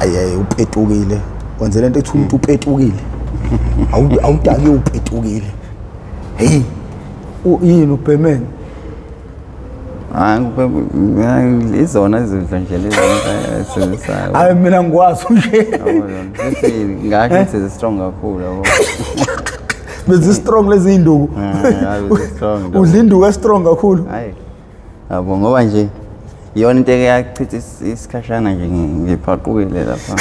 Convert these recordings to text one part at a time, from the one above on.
ayi upetukile wenze lento ethi umuntu upetukile awudake upetukile hey yini uBemen izona izinto nje lezi esizisayo hayi mina ngikwazi nje bese ngathi it's strong kakhulu yabo bese strong lezi induku strong udla induku strong kakhulu hayi yabo ngoba nje yona into eyachitha isikhashana nje ngiphaqukile lapha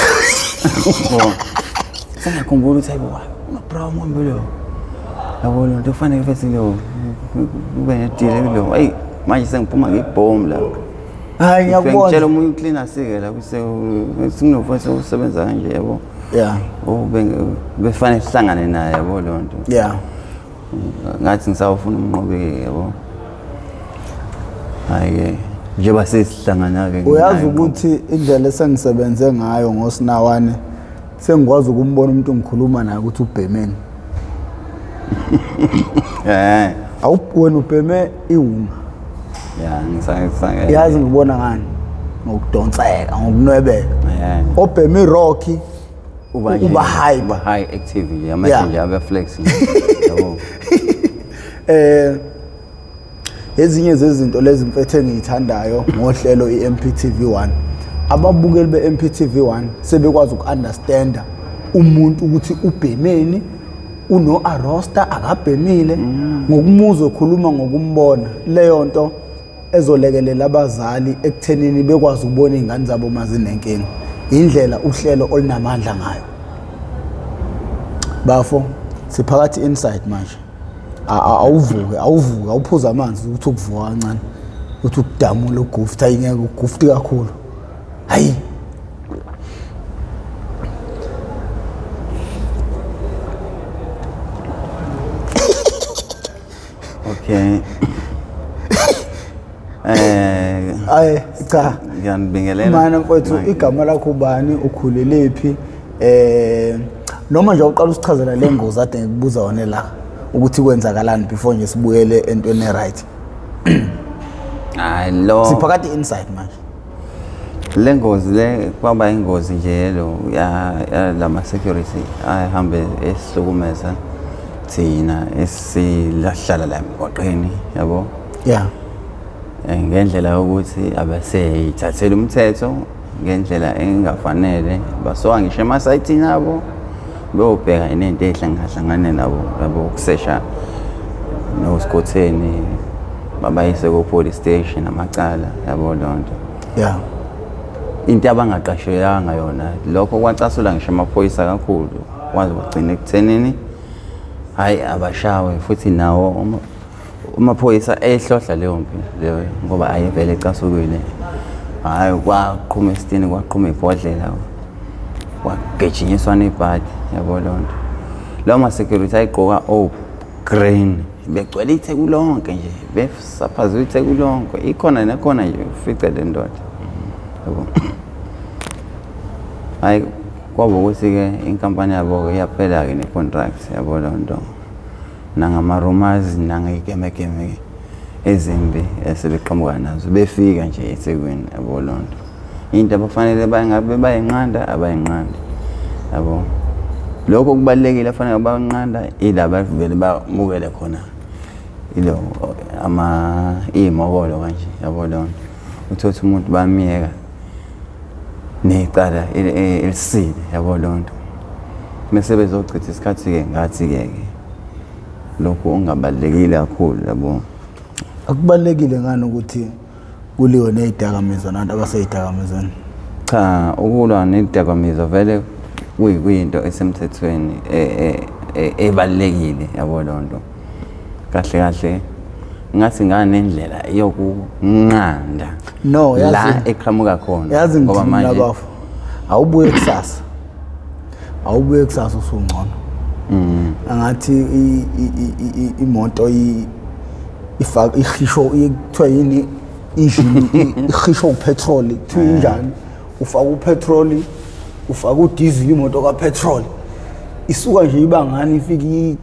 sengakhumbula ukuthi hayibo uBrown ngombelo yabo lo nto fanele bese lo ube nedile lo hayi manje sengiphuma ngebomb la hayi ngiyabona ngitshela umuntu ucleaner sike la kuse singinofose usebenza kanje yabo yeah befanele sihlangane naye yabo lo nto yeah ngathi ngisawufuna umnqobe yabo hayi njengoba sesihlangana ke uyazi ukuthi indlela esengisebenze ngayo ngosinawane sengikwazi ukumbona umuntu ngikhuluma naye ukuthi uBemen wena uBemen iwunga ya ngisanga yazi ngibona ngani ngokudonseka ngokunwebeka oBemen Rocky uba high active nje amanje nje abe flex yabo ezinye zezinto lezi mfethu engiyithandayo ngohlelo iMPTV1 ababukeli beMPTV1 sebekwazi ukunderstanda umuntu ukuthi uBemen uno Arosta akabhemile ngokumuzwa ekhuluma ngokumbona leyo nto ezolekelela abazali ekuthenini bekwazi ukubona izingane zabo mazinenkinga indlela uhlelo olinamandla ngayo bafo siphakathi inside manje awuvuke awuphuza amanzi ukuthi ukuvuka kancane ukuthi ukudamula ugufta ingeke ugufti kakhulu hayi okay cha ngiyanibingelela mana mfowethu igama lakho ubani ukhulelephi noma nje uqala usichazela lengozi ade ngikubuza yona la ukuthi kwenzakalani before nje sibuyele entweni right hayi lo siphakathi inside manje lengozi le kwaba ingozi nje lo ya lama security ahambe esihlukumeza thina esilahlala la emgwaqeni yabo yeah ngendlela ukuthi abaseyithathela umthetho ngendlela engafanele basoka ngisho emasayithini nabo beyobheka inento ehlangahlangane nabo yabo ukusesha noSkotheni babayise ku police station amacala yabo lonto yeah into abangaqashelanga yona lokho kwacasula ngisho amaphoyisa kakhulu wazi ugcina ekuthenini hayi abashawe futhi nawo umaphoyisa ehlohla leyo mpi leyo ngoba ayivele ecasukile hayi kwaqhuma isitini kwaqhuma ibhodlela kwagejinyiswa nebhadi yabo lonto lawo ma security ayigqoka green begcwele itheku lonke nje besaphaza itheku lonke ikhona nekhona nje ufice le ndoda yabo hayi kwaba ukuthi ke inkampani yabo iyaphela ke necontract yabo lonto nangama rumors nangayikemekeme ezimbi esebeqhamuka nazo befika nje eThekwini yabo lonto into abafanele bayengabe bayinqanda abayinqandi yabo lokho kubalekile afanele bayanqanda ilaba vele bamukele khona ilo imokolo kanje yabo lonto uthothi umuntu bamiyeka necala elisile yabo lonto bese bezochitha isikhathi ke ngathi ke lokho ungabalekile kakhulu yabo akubalekile ngani ukuthi kuliwe nezidakamizwa nabantu abasezidakamizweni cha ukulwa nezidakamizwa vele kuyinto esemthethweni ebalekile yabo lonto kahle kahle ngathi ngane indlela yokunqanda no la eqhamuka khona ngoba manje awubuye kusasa usungcono angathi imoto ifaka ihisho ikuthiwa yini engine ihisho upetrol kuthiwa njani ufaka upetrol ufaka udiesel imoto kapetrol isuka nje ibangani ifika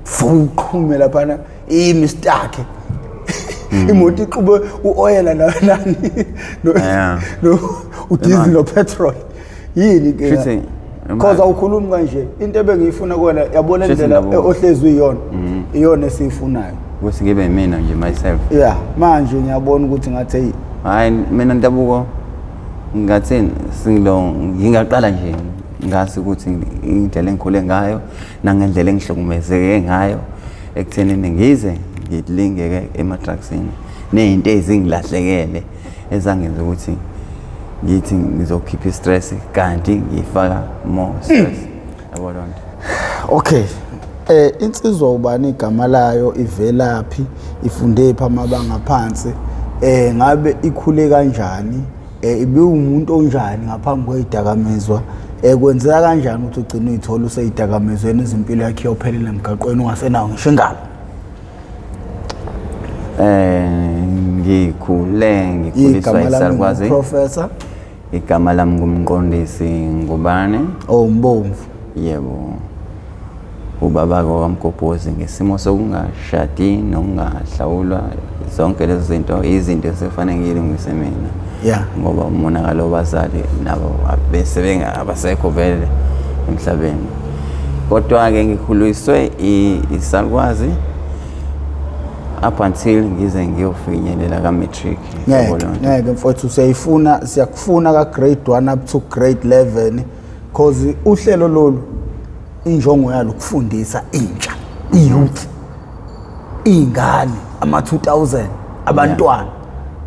ifuqhume lapha imistake imoto ixube uoil nani no udiesel no petrol yini ke Shuthi cause awukhulumi kanje into ebengiyifuna kuwena yabona indlela ohlezwe iyona iyona esiyifunayo ukuthi ngibe mina nje myself. yeah manje ngiyabona ukuthi ngathi hey Hayi mina Ntabuko ngathi ngingaqala nje ngasi ukuthi indlela engikhule ngayo nangendlela engihlukumezeke ngayo ekuthenini ngize ngilingeke ematraksini nezinto ezingilahlekele ezangenza ukuthi ngithi ngizokhipha istress kanti ngifaka more stress yabo lonto. okay insizwa ubani igama layo ivelaphi ifunde pha amabanga phansi ngabe ikhule kanjani ibe umuntu onjani ngaphambi kwezidakamizwa kwenzeka kanjani ukuthi ugcine uyithola useyidakamizweni izimpilo yakhe yophelele emgaqweni ungasenawo ngisho ingalo ngikhuliswa isalukwazi professor igama lami ngumqondisi Ngubane Mbomvu yebo ubaba kwaMgobhozi ngesimo sokungashadi nokungahlawulwa zonke lezi zinto izinto esefanele ngilungise mina yeah ngoba umonakalo wabazali nabo bese abasekho vele emhlabeni kodwa ke ngikhuliswe isalukwazi up until ngize ngiyofinyelela ka matric. Ngeke mfowethu siyakufuna ka grade 1 up to grade 11 cause uhlelo lolu injongo yalo kufundisa intsha iyouth ingane ama 2000 abantwana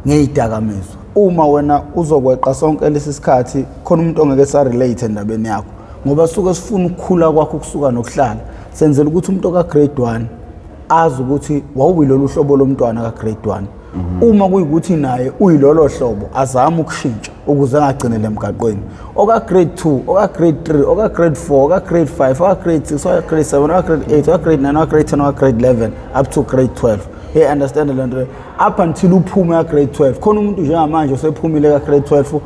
ngezidakamizwa. Uma wena uzokweqa sonke lesisikhathi khona umuntu ongeke sa relate endabeni yakho ngoba suke sifuna ukukhula kwakho kusuka nokuhlala senzela ukuthi umuntu ka grade 1 azi ukuthi wawuyilolu hlobo lomntwana ka grade 1 uma kuyikuthi naye uyilolo hlobo azama ukushintsha ukuze angagcinele emgaqweni oka grade 2 oka grade 3 oka grade 4 oka grade 5 oka grade 6 oka grade 7 oka grade 8 oka grade 9 oka grade 10 oka grade 11 up to grade 12 hey understand lento up until uphume ka grade 12 khona umuntu njengamanje osephumile ka grade 12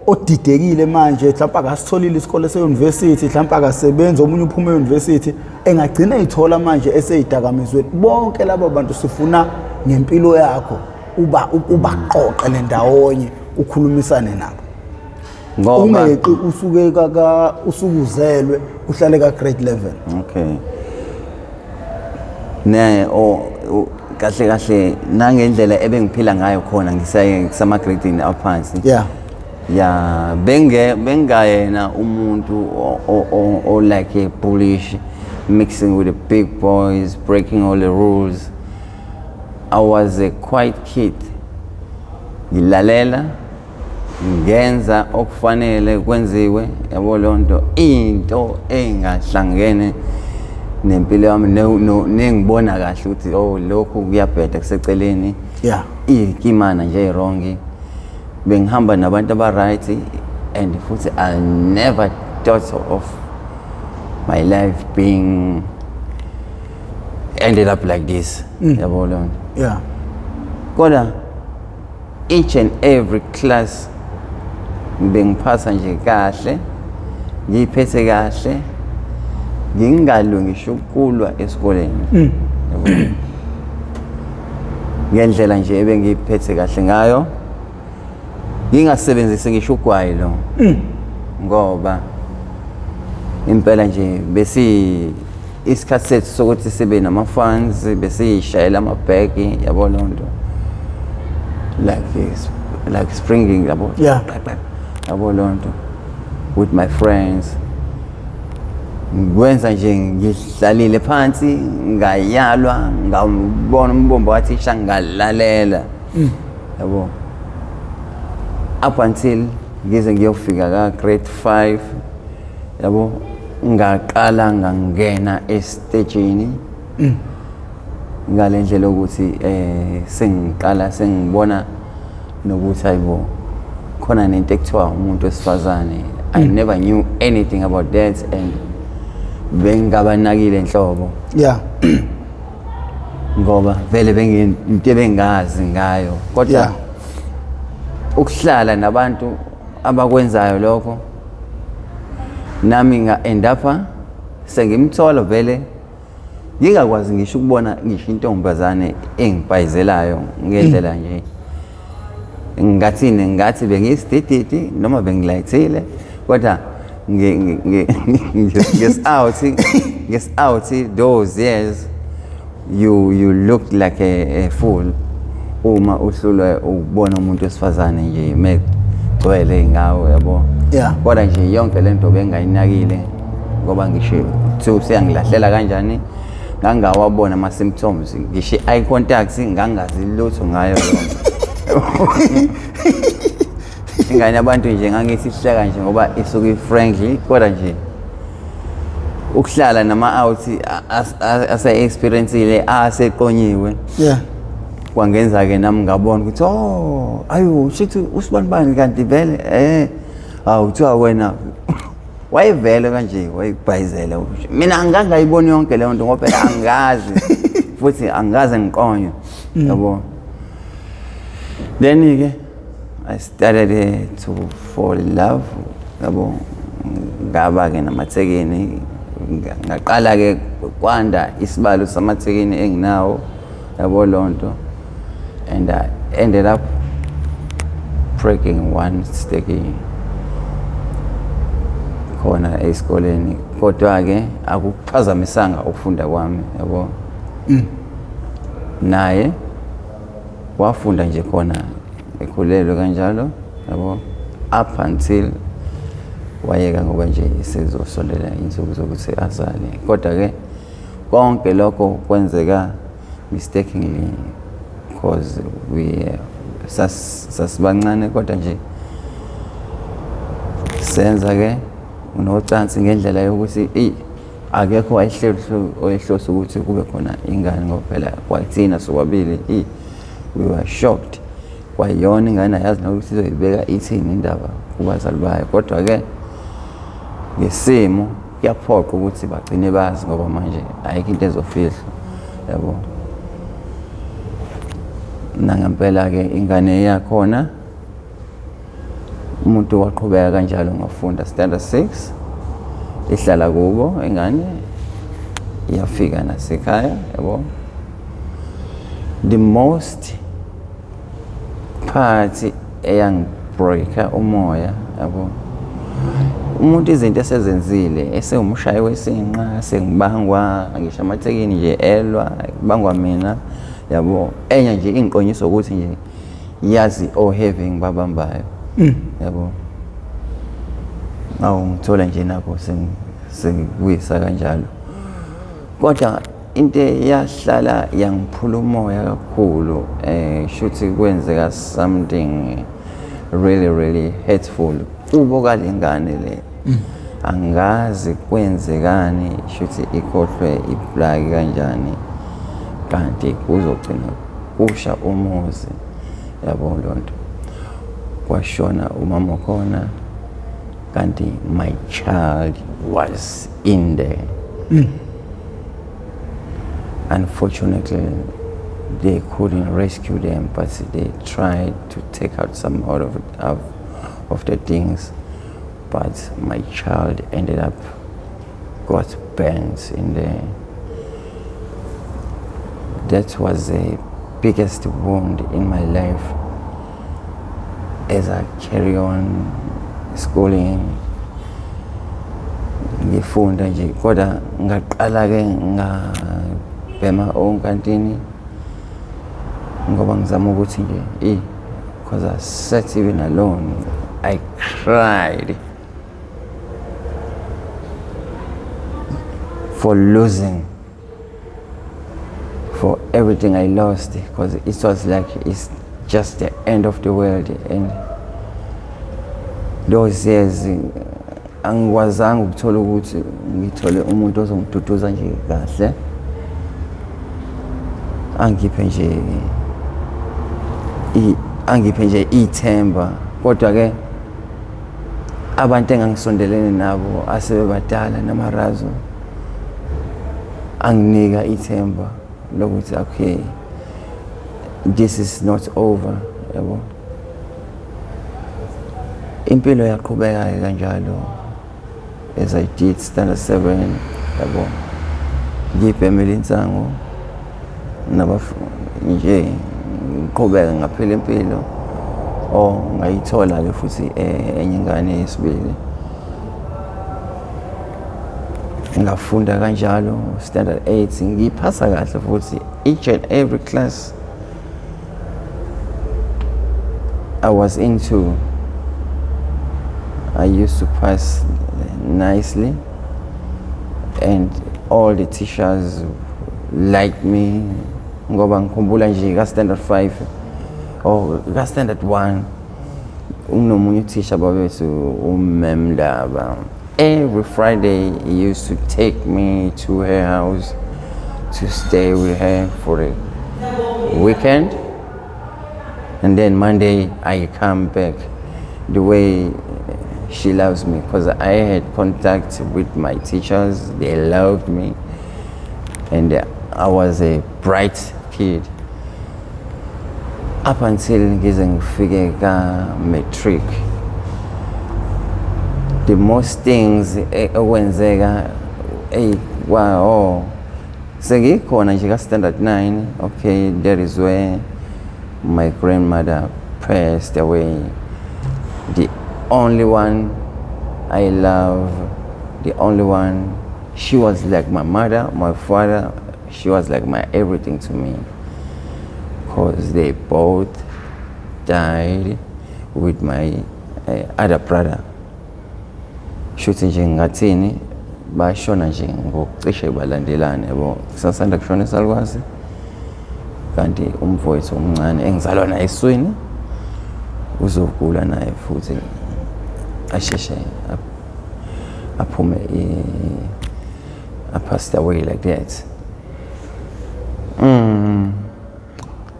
odidekile manje mhlawumbe akasitholile isikole seuniversity mhlawumbe akasebenza omunye uphume euniversity engagcina ithola manje eseyidakamizweni bonke labo bantu sifuna ngempilo yakho ubaqoqe lendawonye ukhulumisane nabo ngoba ungeqi usuke usukuzelwe uhlale ka grade 11 okay ne kahle nangendlela ebengiphila ngayo khona ngisaye kusama grade aphansi yeah bengayena umuntu o like a bullish mixing with the big boys breaking all the rules. I was a quiet kid ngilalela ngenza okufanele kwenziwe yabo lonto into engahlangene nempilo yami nengibona kahle ukuthi lokhu kuyabheda kuseceleni yeah ikimana nje wrong bengihamba nabantu aba right and futhi I never thought of my life being ended up like this yabo lonto yeah kodwa each and every class bengiphasa nje kahle ngiphethe kahle ngingalungisho ukulwa esikoleni ngendlela nje ebengiphethe kahle ngayo ngingasebenzisi ngisho ugwayi lo ngoba impela nje besi isikhathi sethu sokuthi sibe nama funds besishayela amabheki yabo lonto like springing yabo yeah yabo lonto with my friends ngwenza nje ngihlalile phansi ngayalwa ngabona umbombo wathisha ngalalela yabo up until ngize ngiyofika ka grade 5 yabo ngaqala ngangena estageni ngalendlela ukuthi sengiqala sengibona nokuthi ayibo khona nento ekuthiwa umuntu wesifazane. I never knew anything about that and bengabanakile enhlobo yeah ngoba vele into bengazi ngayo kodwa ukuhlala nabantu abakwenzayo lokho nami nga end up sengimthola vele ngingakwazi ngisho ukubona ngisho intombazane engipayizelayo ngendlela nje ngathi bengisidididi noma bengilayithile kodwa guess out those years you looked like a fool uma uhlulwe ukubona umuntu wesifazane nje megcwele ngawo yabo. Yeah. Kodwa nje yonke lento bengayinakile ngoba ngisho siyangilahlela kanjani ngangawabona ama symptoms ngisho eye contact ngangazi lutho ngayo yona. Ingane abantu nje ngangithi sihleka nje ngoba isuke friendly kodwa nje ukuhlala nama out ase experienceile aseqonyiwe. Yeah. Kwangenza ke nami ngabona ukuthi ayo shithi usibanibani kanti vele uthiwa wena wayevele kanje wayibhayizela mina angangayiboni yonke leyo nto ngoba angazi futhi angaze ngiqonyo yabo. Then ke I started to fall in love yabo ngaba ke namathekeni ngaqala ke kwanda isibalo samathekeni enginawo yabo lonto. And I ended up breaking one sticky khona esikoleni kodwa ke akuphazamisanga ukufunda kwami yabo. Naye wafunda nje khona ekhulelwe kanjalo yabo up until wayeka ngoba nje isezosondela insuku zokuthi azale kodwa ke konke lokho kwenzeka mistakenly because we sasibancane kodwa nje senza ke unochance ngendlela yokuthi akekho wayehloso ukuthi kube khona ingane ngoba phela kwathina sokwabili we were shocked kwayona ingane yazi nokuthi izoyibeka ithini indaba kubazali bayo kodwa ke ngesimo kuyaphoqa ukuthi bagcine bazi ngoba manje ayikho into ezofihlwa yabo. Nangempela ke ingane yakhona umuntu waqhubeka kanjalo ngafunda standard 6 ihlala kubo ingane iyafika nasekhaya yabo. The most part eyangibreaka umoya yabo umuntu izinto esezenzile esewumshayi wesinqa sengibangwa ngisho amathekeni nje elwa kubangwa mina yabo enye nje inqonyiso ukuthi nje yazi heavy ngibabambayo yabo. Ngithola nje napho sengibuyisa kanjalo kodwa into yahlala yangiphula umoya kakhulu shuthi kwenzeka something really hurtful kubo kalengane le. Angazi kwenzekani shuthi ikhohlwe iplug kanjani kanti kuzogcina kusha umuzi yabo lonto. Kwashona umama khona kanti my child was in there. Unfortunately they couldn't rescue them but they tried to take out some out of the things but my child ended up got burns in there. That was the biggest wound in my life as I carry on schooling. Ngifunda nje kodwa ngaqala ke ngabhema onkantini ngoba ngizama ukuthi nje because I sat even alone I cried for losing, for everything I lost because it was like it's just the end of the world. And those years angikwazanga ukuthola ukuthi ngithole umuntu ozongitutuza nje kahle angiphe nje ithemba kodwa ke abantu engangisondelene nabo asebebadala namarazo anginika ithemba lokuthi okay this is not over yabo. Impilo yaqhubeka kanjalo as I did standard 7 yabo. Ngibhemela insango nje ngiqhubeka ngaphela impilo ngayithola ke futhi enye ingane yesibili ngafunda kanjalo standard 8 ngiphasa kahle futhi each and every class I was into. I used to pass nicely and all the teachers liked me ngoba ngikhumbula nje ka standard 5 or ka standard 1 unomunye teacher babethu uMemlaba. Every Friday he used to take me to her house to stay with her for a weekend, and then Monday I come back. The way she loves me, because I had contact with my teachers, they loved me, and I was a bright kid up until ngize ngifike ka matric. The most things okwenzeka wow, sengikhona nje ka standard 9. Okay, that is where my grandmother passed away. The only one I love, the only one, she was like my mother, my father, she was like my everything to me, because they both died with my other brother. Shuthi nje ngathini bashona nje ngokucishe balandelane yabo, sasanda kushona Salukwazi, kanti umfowethu omncane engizalwa naye eswini uzogula naye futhi asheshe aphume passed away like that.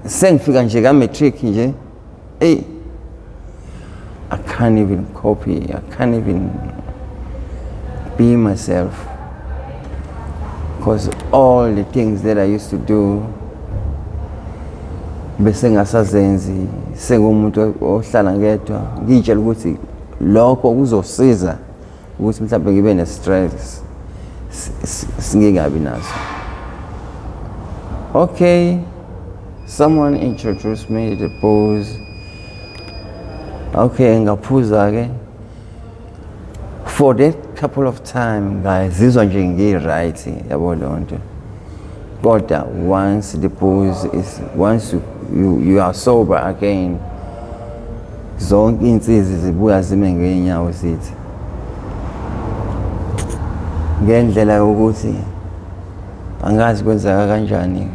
Sengifika nje ka matric nje I can't even copy, I can't even be myself, because all the things that I used to do bese ngasazenzi, sengumuntu ohlala ngedwa ngitshela ukuthi lokho kuzosiza ukuthi mhlawumbe ngibe ne stress singingabi naso. Okay, someone introduced me to the pose. Okay, ngaphuza ke for that couple of time guys, zizwa nje ngi-right yabo lonto. Kodwa once the pose is, once you are sober again, zonke insizi zibuya zime ngeenyawo zithi ngendlela yokuthi angazi kwenzeka kanjani,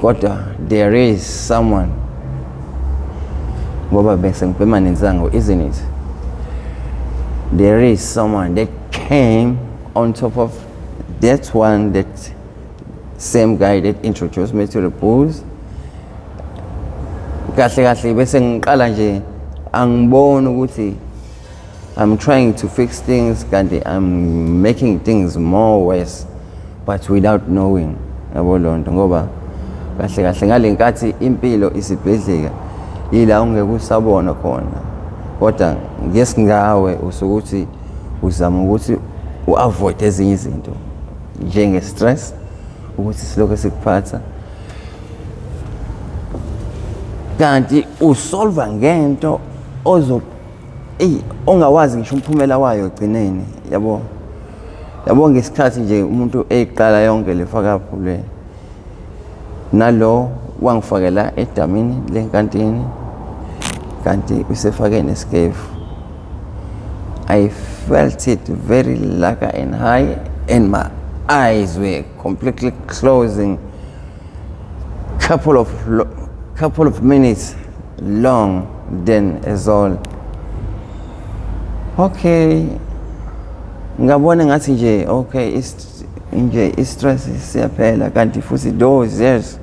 kodwa there is someone, ngoba bese ngibhema nenzango, isn't it? There is someone that came on top of that one, that same guy that introduced me to the pools. Kahle kahle bese ngiqala nje angibona ukuthi I'm trying to fix things kanti I'm making things more worse, but without knowing. Yabo lonto ngoba kahle kahle ngalenkathi impilo isibhedleka ila ungeke usabona khona, kodwa ngesingawe usukuthi uzama ukuthi uavoid ezinye izinto njenge stress ukuthi silokho sikuphatha, kanti usolva ngento ongawazi ngisho umphumela wayo egcineni. Yabo ngesikhathi nje umuntu eyiqala yonke lefaka phule nalo wangifakela edamini lenkantini kanti usefake neskefu. I felt it very lacquer and high, and my eyes were completely closing. Couple of minutes long, then is all. Okay, ngabona ngathi nje okay, stress siyaphela kanti futhi those years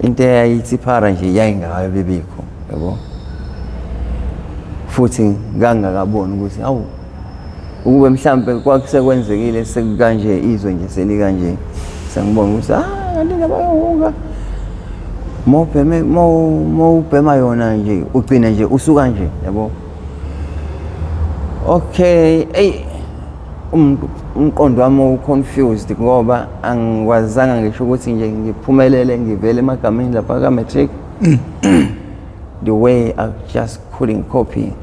into yayithi phara nje yayingayo bebikho, yabo. Futhi ngangakabona ukuthi awu ukube mhlambe kwakusekwenzekile sekukanje izwe nje selikanje, sengibona ukuthi kanti labayonga mawubhema yona nje ugcina nje usuka nje, yabo. Okay, umqondo wami confused ngoba angikwazanga ngisho ukuthi nje ngiphumelele ngivele emagameni lapha ka matric. The way I just couldn't copy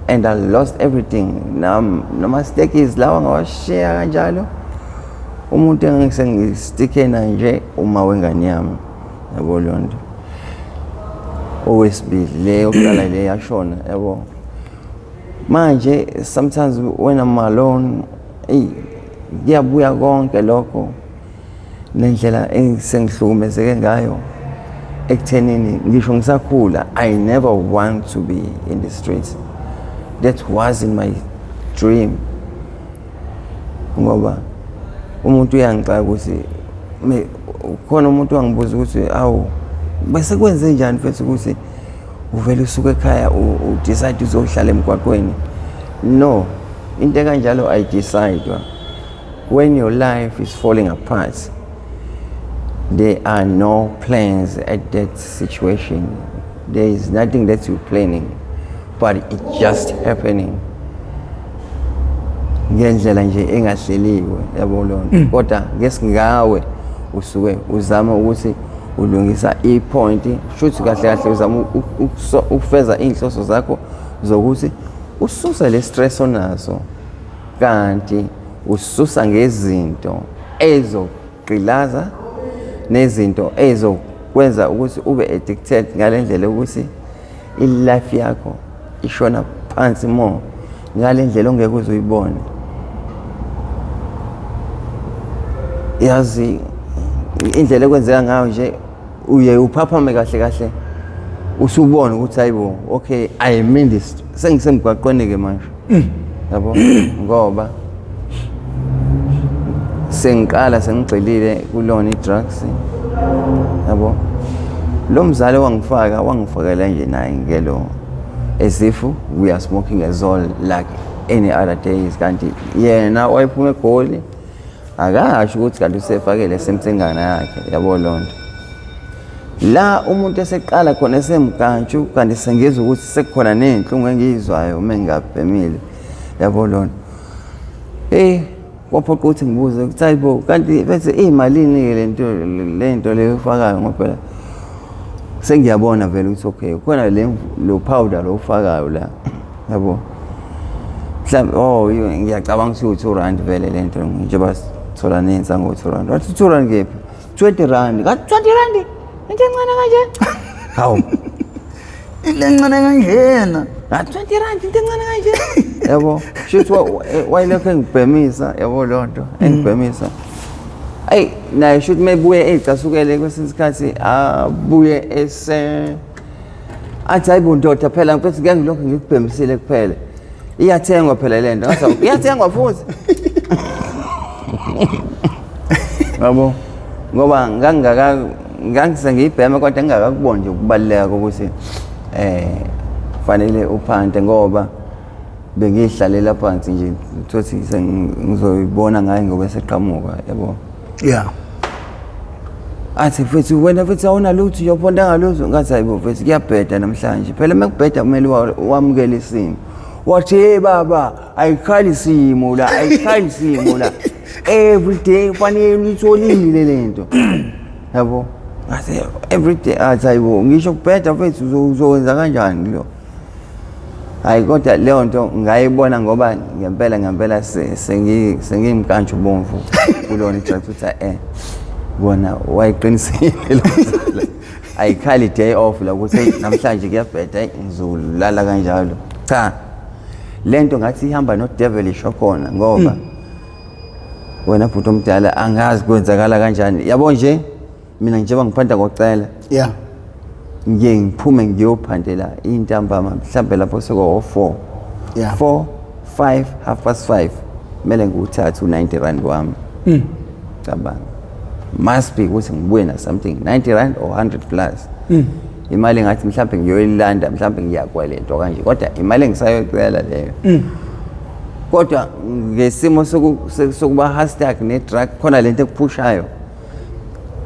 and I lost everything. Noma stakes lawa ngawashare kanjalo. Umuntu engisengisticke naye nje uma wengane yami. Yabo leyo nto. Owesibili leyo kuqala le yashona yabo. Manje sometimes when I'm alone, kuyabuya konke lokho nendlela engihlukumezeke ngayo ekuthenini ngisho ngisakhula I never want to be in the streets. That was in my dream. Ngoba umuntu uyangixaka ukuthi khona umuntu wangibuza ukuthi awu bese kwenze njani futhi ukuthi uvele usuke ekhaya decide uzohlala emgwaqweni. No, into kanjalo I decide. When your life is falling apart, there are no plans at that situation. There is nothing that you're planning, but it's just happening. Ngendlela nje engahleliwe yabo lonto. Kodwa ngesingawe usuke uzama ukuthi ulungisa i-point futhi kahle kahle uzama ukufeza inhloso zakho zokuthi ususa le stress onazo kanti ususa ngezinto ezogqilaza nezinto ezokwenza ukuthi ube addicted ngale ndlela ukuthi i-life yakho ishona phansi more ngale ndlela ongeke uzuyibone. Yazi indlela ekwenzeka ngayo nje uye uphaphame kahle kahle usubona ukuthi hayibo okay I mean this sengisemgwaqweni ke manje yabo ngoba sengiqala sengigxilile kulona i-drugs yabo lo mzali wangifakela nje naye ngelo as if we are smoking as all like any other days kanti yena wayephuma egoli akasho ukuthi kanti usefakele semtsengana yakhe yabo lonto la umuntu eseqala khona esemkantshu kanti sengizwe ukuthi sekukhona nenhlungu engiyizwayo uma ngingabhemile yabo lonto kwaphoqa ukuthi ngibuze ukuthi hayibo kanti bese imalini lento leyo ufakayo ngoba sengiyabona vele ukuthi okay khona lo powder lo ufakayo la yabo mhlawumbe ngiyacabanga ukuthi u2 vele lento njengoba thola nenza ngo2 wathi 2 rand ngephi 20 rand ka 20 rand into encane kanje hawu into encane kanjena 20 rand into encane kanje yabo shithi wayilokho engibhemisa yabo lonto engibhemisa ay naye should mebuye ecasukele kwesinye isikhathi abuye athi hayibo ndoda phela mfethu ngeke ngilokho ngikubhemisile kuphela iyathengwa phela lento ngathi iyathengwa futhi yabo ngoba ngangisengiyibhema kodwa ngingakakuboni nje ukubaleka ukuthi fanele uphante ngoba bengihlalela phansi nje uthi ngizoyibona ngaye ngoba seqhamuka yabo yeah athi futhi wena futhi awuna lutho uyophonda ngalozo ngathi hayibo futhi kuyabheda namhlanje phela makubheda kumele wamukele isimo wathi hey baba ayikhali simo la every day fanele uyitholile lento yabo ngathi every day athi hayibo ngisho kubheda futhi uzokwenza kanjani lo hayi kodwa leyo nto ngayibona ngoba ngempela sengimkantsho bomvu kulona itract ukuthi bona wayiqinisile lo ayikhali day off la ukuthi namhlanje kuyabheda ngizolala kanjalo cha lento ngathi ihamba no devilish khona ngoba wena futhi omdala angazi kwenzakala kanjani yabo nje mina njengoba ngiphanda ngocela yeah ngiphume ngiyophandela intambama mhlambe lapho seko 4 yeah 4 5 5:30 mele nguthatha u90 rand wami cabanga must be ukuthi ngibuye na something 90 rand or 100 plus imali ngathi mhlambe ngiyoyilanda mhlambe ngiyakwelento kanje kodwa imali engisayocela leyo kodwa ngesimo sokuba hashtag ne drug khona lento ekuphushayo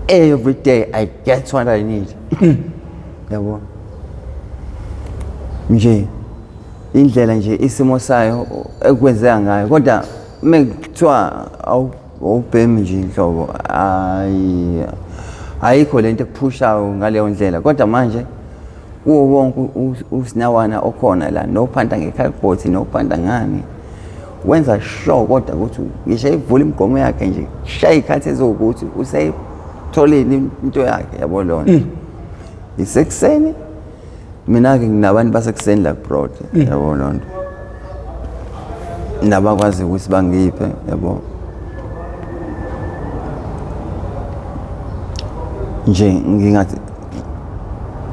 every day I get what I need yabo nje indlela nje isimo sayo ekwenzeka ngayo kodwa mekuthiwa awubhemi nje inhlobo ayikho lento ekuphushayo ngaleyo ndlela kodwa manje kuwo wonke usinawana okhona la nophanda ngekhalibhothi nophanda ngani wenza sure kodwa ukuthi ngisho ivula imgomo yakhe nje shaya ikhathi ezokuthi usayitholile into yakhe yabo lona isekuseni mina ke nginabantu basekuseni la abroad yabo lona nabakwazi ukuthi bangiphe yabo nje ngingathi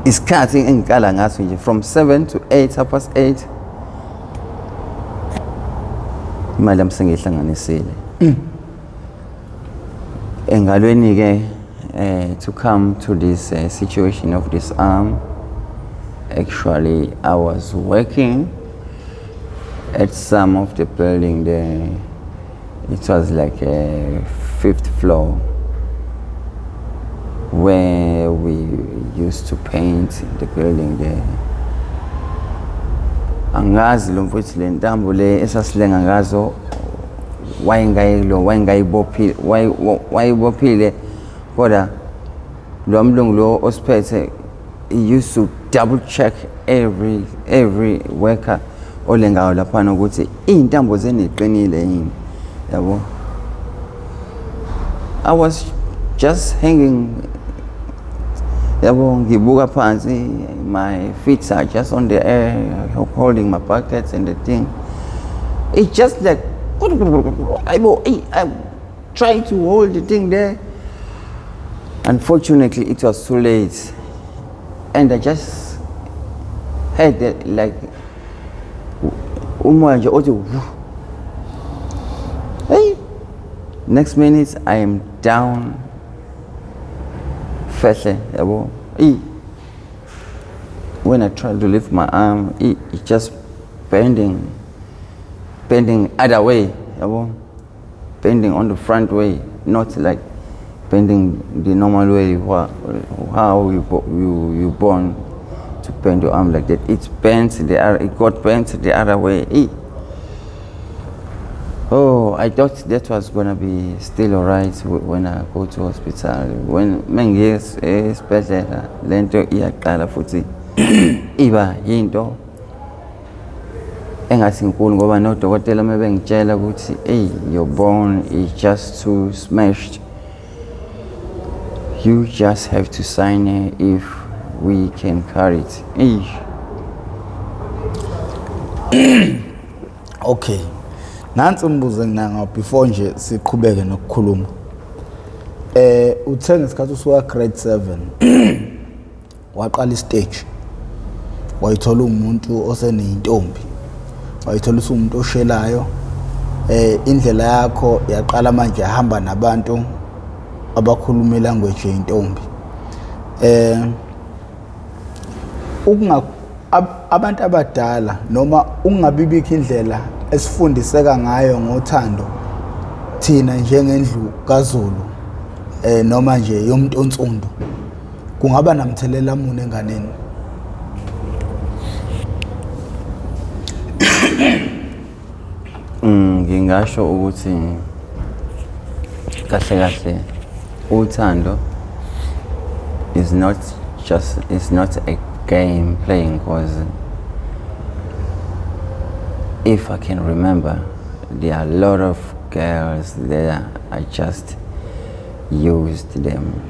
isikhathi engikala ngaso nje from 7 to 8:30 imali yami sengihlanganisile engalweni ke to come to this situation of disarm actually I was working at some of the building there. It was like a 5th floor where we used to paint the building there. Angazi lo mfowethu le ntambo le esasilenga ngazo wayengayibophile kodwa lo mlungu lo osiphethe he used to double check every worker olengayo lapha ukuthi intambo zeniqinile yini yabo. I was just hanging yabo ngibuka phansi, my feet are just on the air holding my buckets and the thing. It's just like I'm trying to hold the thing there. Unfortunately it was too late and I just had that like umoya nje othi hey, next minute I am down fehle yabo. When I try to lift my arm it's just bending other way yabo, bending on the front way, not like bending the normal way how you born to bend your arm like that. It got bent the other way. Oh, I thought that was gonna be still alright when I go to hospital. When mengiye esibhedlela lento iyaqala futhi iba yinto engathi inkulu ngoba nodokotela mebengitshela ukuthi your bone is just too smashed. You just have to sign it if we can carry it. Okay. Nansi umbuzo nginanga before nje siqhubeke nokukhuluma. Uthe ngesikhathi usuka grade 7 waqala istage. Wayithola umuntu oseneyintombi. Wayithola umuntu oshelayo. Indlela yakho yaqala manje yahamba nabantu abakhuluma ilanguage yentombi. Abantu abadala noma ungabibikho indlela esifundiseka ngayo ngothando thina njengendlu kaZulu noma nje yomuntu onsundu kungaba namthelela muni enganeni? Ngingasho ukuthi kahle uthando is not a game playing, because if I can remember, there are a lot of girls there I just used them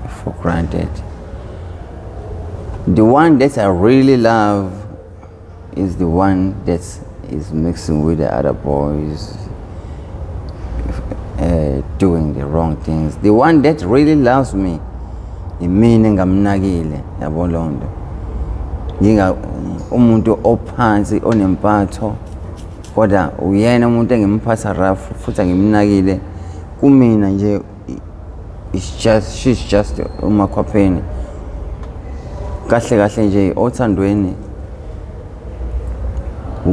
for granted. The one that I really love is the one that is mixing with the other boys, doing the wrong things. The one that really loves me, imini ngamnakile yabo lonto. Nginga umuntu ophansi onempatho kodwa uyena umuntu engimphatha rough futhi ngimnakile kumina nje, she's just umakhwapheni kahle nje othandweni.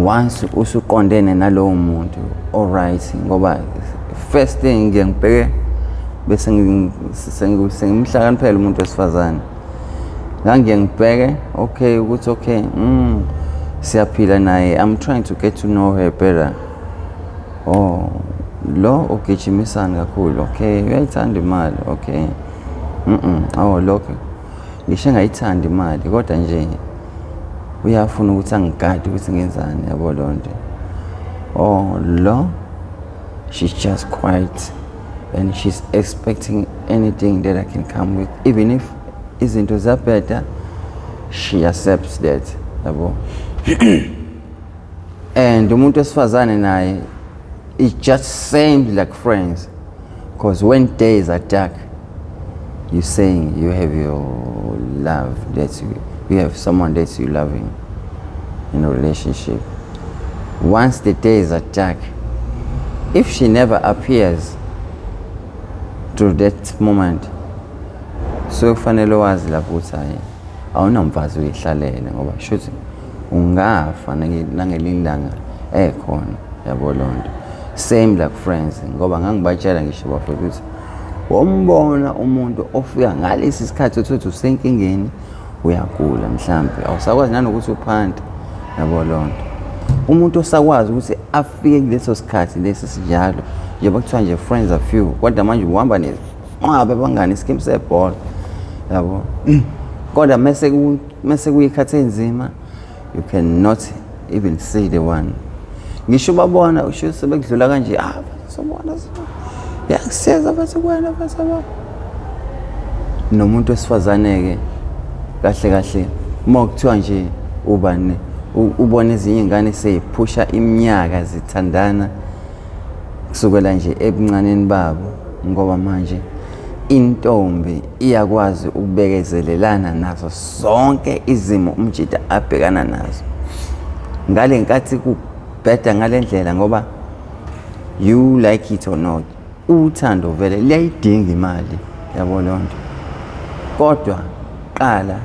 Once usuqondene nalowo muntu alright, ngoba first thing ngiyangibheke bese ngimhlakaniphela umuntu wesifazane. Ngangiyangibheke okay ukuthi okay siyaphila naye, I'm trying to get to know her better. Oh, lo ugijimisana kakhulu, okay, uyayithanda imali, okay. Oh lokho ngisho ngayithanda imali kodwa nje uyafuna ukuthi angigade ukuthi ngenzani yabo lonto. Oh lo, she's just quiet and she's expecting anything that I can come with, even if izinto zabheda, she accepts that yabo. And umuntu wesifazane naye, it just seems like friends, because when days are dark, you're saying you have your love, that you have someone that you loving in a relationship. Once the days are dark, if she never appears through that moment, so kufanele wazi lapho ukuthi hayi awunamfazi uyihlalele ngoba shothi ungafa nangelilanga ekhona yabo lonto. Same like friends, ngoba ngangibatshela ngisho bafethu ukuthi wombona umuntu ofika ngalesi sikhathi uthi usenkingeni uyagula mhlambe awusakwazi nanokuthi uphande yabo lonto. Umuntu osakwazi ukuthi afike kuleso sikhathi lesi sijalo njengoba kuthiwa nje friends are few, kodwa manje uhamba ngabe bangani iskimi sebhola yabo. Kodwa mase kuyikhathi enzima, you cannot even see the one. Ngisho babona usho sebekudlula kanje sobona yakuseza bathi kwena basaba nomuntu wesifazane ke kahle uma kuthiwa nje ubani ubona ezinye ingane seyiphusha iminyaka zithandana kusukela nje ebuncaneni babo, ngoba manje intombi iyakwazi ukubekezelelana nazo zonke izimo umjida abhekana nazo. Ngale nkathi kubheda ngalendlela ngoba you like it or not, uthando vele liyayidinga imali yabo lonto. Kodwa qala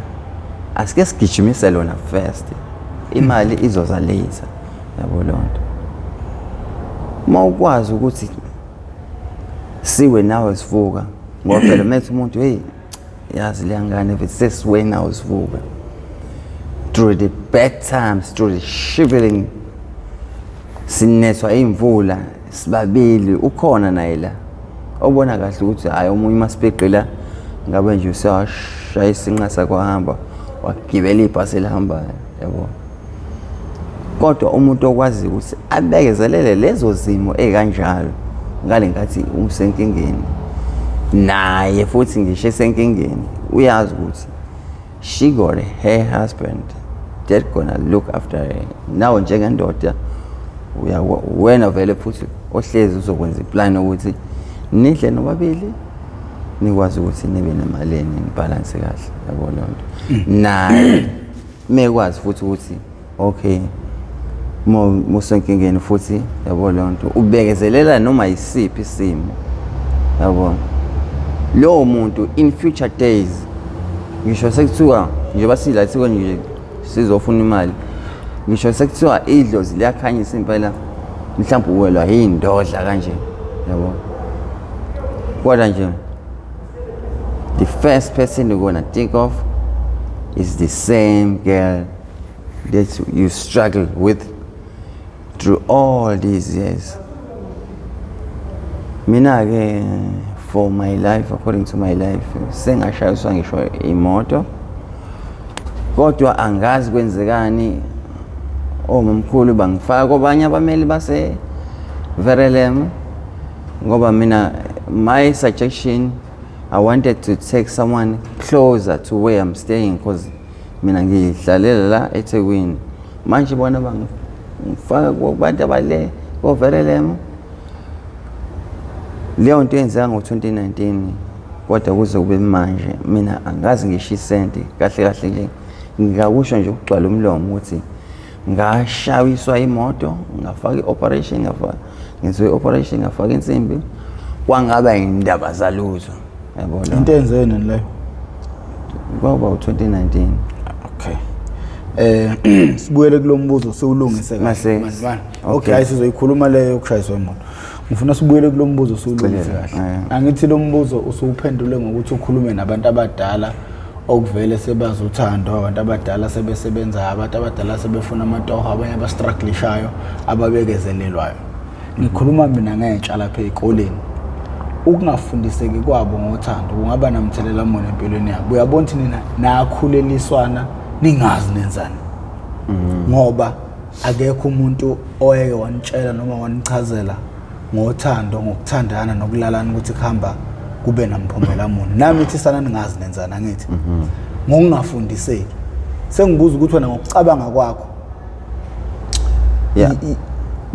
asike sigijimise lona first, imali izoza later yabo lonto. Uma ukwazi ukuthi siwe nawe sivuka ngoba phela methu umuntu hey yazi liyangane if sesiwe nawe sivuka through the bad times, through the shivering, sinethwa imvula sibabili ukhona naye la obona kahle ukuthi hayi omunye masibheqela ngabe nje usashaya isinqasa kwahamba wagibela ibhasi elihamba yabo. Kodwa umuntu okwazi ukuthi abekezelele lezo zimo ekanjalo ngale nkathi usenkingeni naye futhi ngisho esenkingeni uyazi ukuthi she got her husband that gonna look after her. Now njengendoda wena vele futhi ohlezi uzokwenza iplan ukuthi nidle nobabili nikwazi ukuthi nibe nemaleni nibalance kahle yabo lonto. Naye mekwazi futhi ukuthi okay musenkingeni futhi yabo lonto ubekezelela noma isiphi isimo yabo. Lo muntu in future days ngisho sekuthiwa njengoba silathi nje sizofuna imali, ngisho sekuthiwa idlozi liyakhanyisa impela mhlawumbe uwelwa yindodla kanje yabo. Kodwa nje the first person you're gonna think of is the same girl that you struggled with through all these years. Mina ke for my life, according to my life, sengashayiswa ngisho imoto, kodwa angazi kwenzekani omamkhulu bangifaka kwabanye abameli base Verelem, ngoba mina my suggestion, I wanted to take someone closer to where I'm staying because mina ngihlalela la eThekwini. Manje bona bangifaka kwabantu abale ko Verelem. Leyo nto yenziwa ngo-2019, kodwa kuze kube manje mina angazi ngisho isenti kahle nje ngingakusho nje ukugcwala umlomo ukuthi ngashayiswa imoto ngafaka i-operation ngenziwe i-operation ngafaka insimbi kwangaba indaba zalutho yabo lo. Into enzeni leyo kwaba u-2019. Okay. Sibuyele kulombuzo sewulungise kahle. Okay, ayisizoyikhuluma leyo yokushayiswa imoto. Ngifuna sibuyele kulombuzo sewulungise kahle. Angithi lo mbuzo usuphendule ngokuthi ukhulume nabantu abadala okuvele sebazi uthando, abantu abadala sebesebenza, abantu abadala sebefuna amatoho, abanye abastrugglishayo, ababekezelelwayo. Ngikhuluma mina ngentsha lapha ezikoleni. Ukungafundiseki kwabo ngothando kungaba namthelela mona empilweni yabo. Uyabona ukuthi nina nakhuleliswana ningazi nenzani. ngoba akekho umuntu oyeke wanitshela noma wanichazela ngothando ngokuthandana nokulalana ukuthi kuhamba kube namphumela muni. Nami ithi sana ningazi nenzana ngithi ngokungafundiseki sengibuza ukuthi wena ngokucabanga kwakho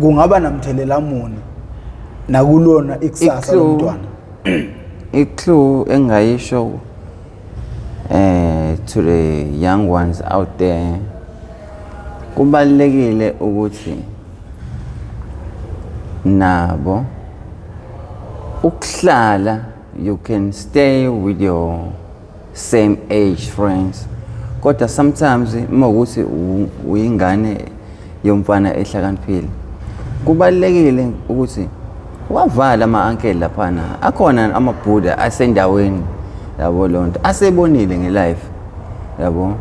kungaba namthelela muni nakulona ikusasa lomntwana. Iclue engayisho to the young ones out there, kubalulekile ukuthi nabo ukuhlala, you can stay with your same age friends, kodwa sometimes mawukuthi uyingane yomfana ehlakaniphile, kubalulekile ukuthi wavala ama-uncle laphana. Akhona amabhuda asendaweni, yabo lonto asebonile ngelife, yabo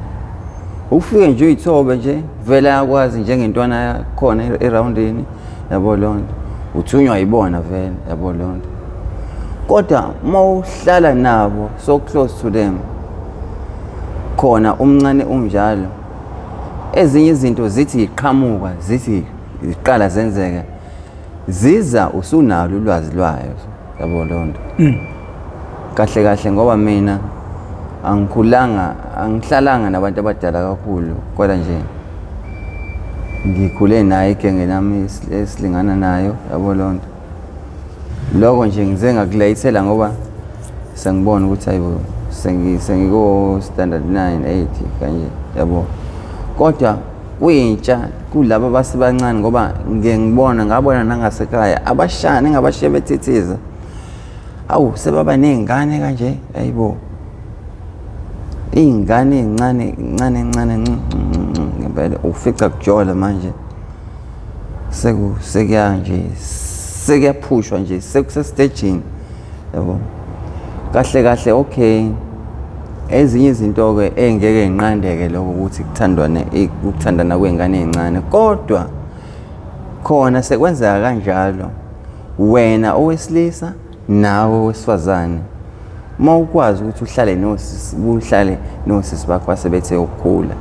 ufike nje uyithobe nje vele yakwazi njengentwana yakhona eroundini, yabo lonto uthunywa yibona vele, yabo lonto. Kodwa mawuhlala nabo so close to them, khona umncane umjalo, ezinye izinto zithi iqhamuka, zithi iqala zenzeka, ziza usunalo ulwazi lwayo, yabo lonto. Kahle kahle ngoba mina angihlalanga nabantu abadala kakhulu, kodwa nje ngikhule naye igenge nami esilingana nayo, yabo lonto. Lokho nje ngize ngakulayithela ngoba sengibona ukuthi hayibo sengiko standard 9 8 kanje, yabo. Kodwa kuyintsha kulabo abasebancane ngoba ngabona nangasekhaya abashana engabashiya bethithiza, awu sebaba nezingane kanje, hayibo ingane encane ngempela ufica kujola manje sekuya nje sekuyaphushwa nje sekusestagini, yabo. Kahle kahle okay, ezinye izinto ke engeke ngiqandeke lokho ukuthi ukuthandana kwengane ezincane, kodwa khona sekwenzeka kanjalo wena owesilisa nawe owesifazane mawukwazi ukuthi uhlale nosisi bakho asebethe ukukhula,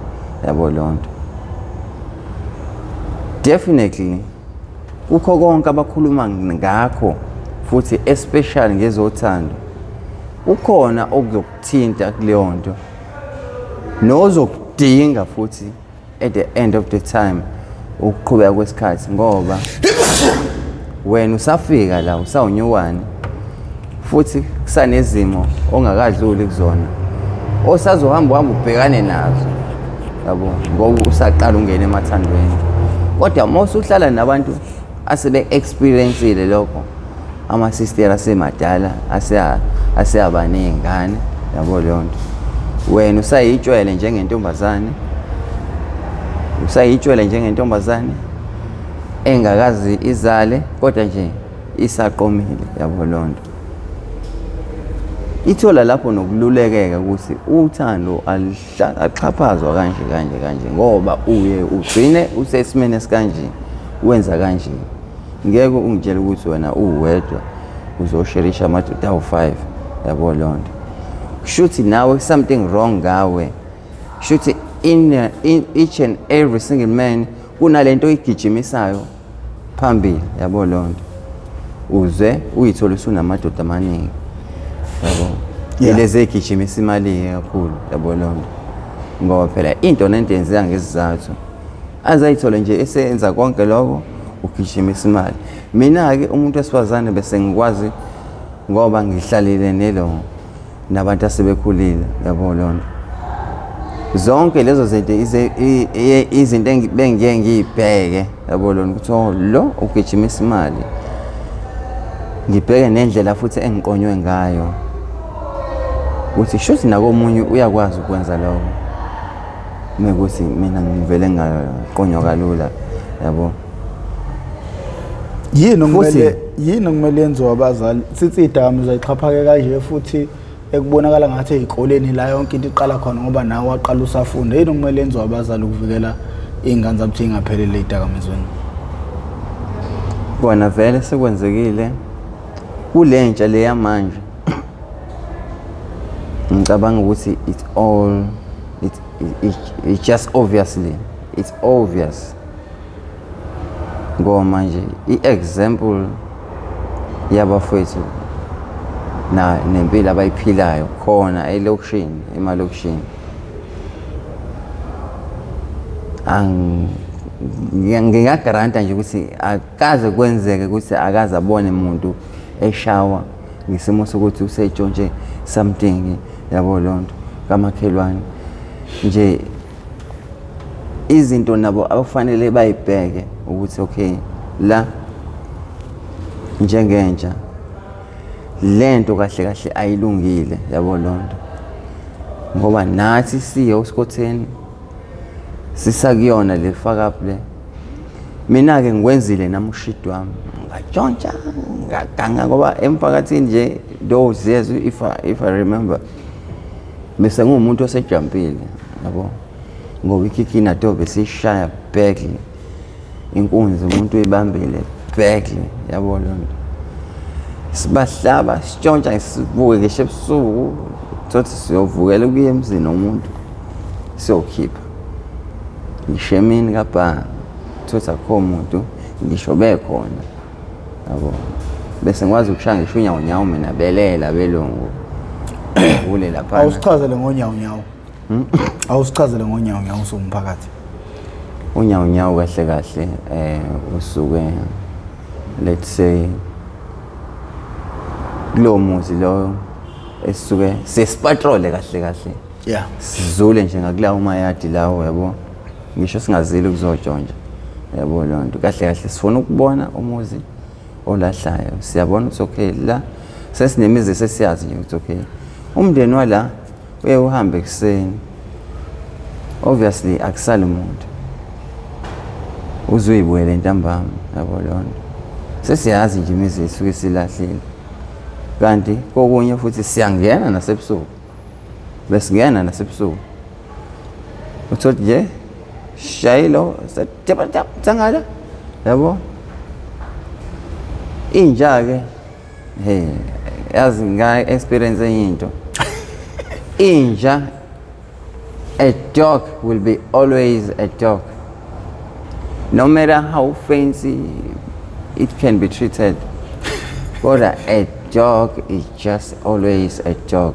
yabo lonto. Definitely kukho konke abakhuluma ngakho futhi especially ngezothando, ukhona okuzokuthinta kuleyo nto nozokudinga futhi at the end of the time ukuqhubeka kwesikhathi, ngoba wena usafika la usawunyuwane futhi kusanezimo ongakadluli kuzona osazohamba ubhekane nazo, yabo, ngoba usaqala ungena emathandweni. Kodwa mawusuhlala nabantu asebe-experience lokho, ama-sister asemadala aseyaba ney'ngane, yabo lonto, wena usayitshwele njengentombazane engakazi izale, kodwa nje isaqomile, yabo lonto. Ithola lapho nokululekeka ukuthi uthando axhaphazwa kanje ngoba uye ugcine usesimeni esikanje, wenza kanje. Ngeke ungitshele ukuthi wena uwedwa uzosherisha amadoda awu-5, yabo lonto. Kushuthi nawe something wrong ngawe, kushuthi in each and every single man kunalento igijimisayo phambili, yabo lonto, uze uyithole usunamadoda amaningi, yabo. Ileze igijimisa imali kakhulu, yabo lonto, ngoba phela into nento yenzeka ngesizathu, azayithole nje esenza konke lokho ugijimisa imali. Mina-ke umuntu wesifazane bese ngikwazi ngoba ngihlalile nabantu asebekhulile, yabo lonto. Zonke lezo zinto izinto bengiye ngiyibheke, yabo lonto, ukuthi lo ugijimisa imali, ngibheke nendlela futhi engiqonywe ngayo ukuthi shuthi nakomunye uyakwazi ukwenza lokho, mekuthi mina ngivele ngaqonywa kalula, yabo. Yini okumele yenziwe abazali? Sithi idakamizwa ixhaphake kanje futhi ekubonakala ngathi ezikoleni la yonke into iqala khona ngoba nawe waqala usafunda. Yini okumele yenziwe abazali ukuvikela iy'ngane zabo ukuthi ingapheleli ey'dakamizweni? Bona vele sekwenzekile kule ntsha le yamanje. Ngicabanga ukuthi it's just obviously it's obvious ngoba manje i-example yabafowethu nempilo abayiphilayo khona emalokishini ngingagaranta nje ukuthi akaze kwenzeke ukuthi akaze abone umuntu eshawa ngisimo sokuthi usetshontshe something yabo lonto kamakhelwane nje izinto nabo abafanele bayibheke ukuthi okay la njengentsha lento kahle ayilungile yabo lonto ngoba nathi siye uSkotheni sisakuyona le fuck up le mina ke ngikwenzile nami ushit wami ngajonsha ngaganga ngoba emphakathini nje those years if I remember bese ngumuntu osejumpile yabo ngoba ikiki nato besishaya back inkunzi umuntu uyibambile back yabo lonto sibahlaba sitshontsha sivuke ngisho ebusuku thothi siyovukela kuye emzini womuntu siyokhipha ngishemini kapha thothi akho umuntu ngisho bekhona yabo bese ngikwazi ukushaya ngisho unyawo mina belela belungu ule lapha awusichazele ngonyawo awusichazele ngonyawo somphakathi unyawo kahle usuke let's say lo muzi lo esisuke sesipatrole kahle yeah sizule nje ngakulawo mayadi lawo yabo ngisho singazile ukuzotshontsha yabo lonto kahle sifuna ukubona umuzi olahlayo siyabona ukuthi okay la sesinemizi sesiyazi nje ukuthi okay umndeni wala uye uhambe kuseni obviously akusali umuntu uzuyibuyele ntambama yabo lonto sesiyazi nje imizi isuke silahlile kanti kokunye futhi siyangena nasebusuku besingena nasebusuku uthothi nje shayilo tsangala yabo inja ke yazi nga experience into inja a dog will be always a dog no matter how fancy it can be treated but a dog is just always a dog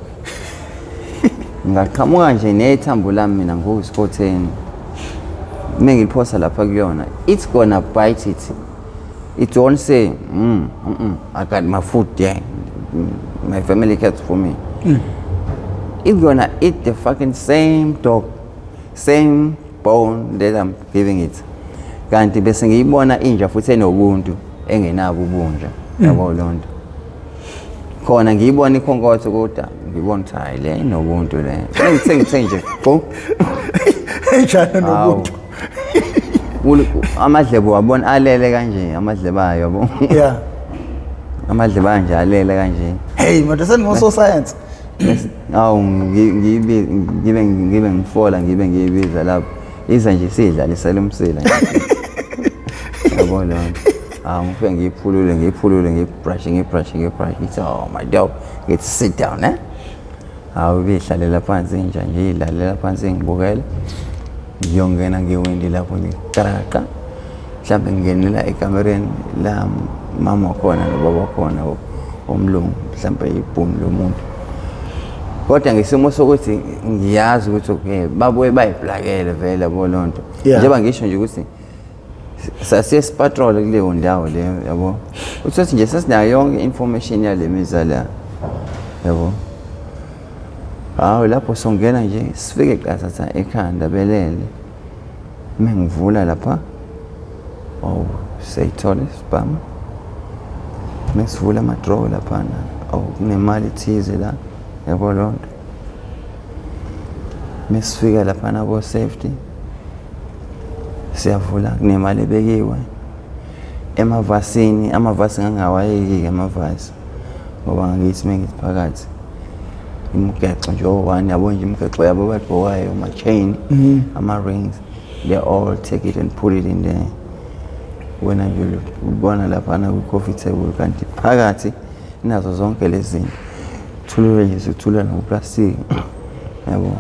ngaqhamuka nje nethambo lami mina ngokuSkotheni mengiliphosa lapha kuyona it's gonna bite it won't say I got my food there my family cares for me it's gonna eat the fucking same dog same bone that I'm giving it kanti bese ngiyibona inja futhi enobuntu engenabo ubunja yabo lonto khona ngiyibona ikhonkotho kodwa ngibona ukuthi hayi le nobuntu le ngithe nje bo enjalo nobuntu amadlebo wabona alele kanje amadleba ayo yabo yeah amadleba kanje alele kanje hey manje sengoso science awu ngibe ngifola ngibe ngiyibiza lapho iza nje sidla lisela umsila yabo lonto ngifike ngiyiphulule ngibrush it's oh my dog get sit down bihlalela phansi nje ilalela phansi ngibukela ngiyongena ngewindi lapho ngikaraka mhlawumbe ngingenela ekamereni la mama khona nobaba khona omlungu mhlawumbe ibhumi lomuntu kodwa ngisimo sokuthi ngiyazi ukuthi okay babuye bayiplakele vele bolonto njengoba ngisho nje ukuthi sasiye patrol kuleyo ndawo leyo yabo uthi nje sasinayo yonke information yale mizala yabo lapho songena nje sifike qasatha ekhanda belele mengivula lapha sayithola spam mesivula ama-draw laphana kunemali thize la yabo lonto mesifika laphana ko-safety siyavula kunemali ebekiwe emavasini amavasi ngangawayeki-ke amavasi ngoba ngakithi mengithi phakathi imigexo nje o-1 yabo nje imigexo yabo bagqokayo ama-chain ama-rings they all take it and put it in there wena nje ubona laphana kwi-coffee table kanti phakathi nazo zonke lezi zinto thulule nje sithula noplastiki yabo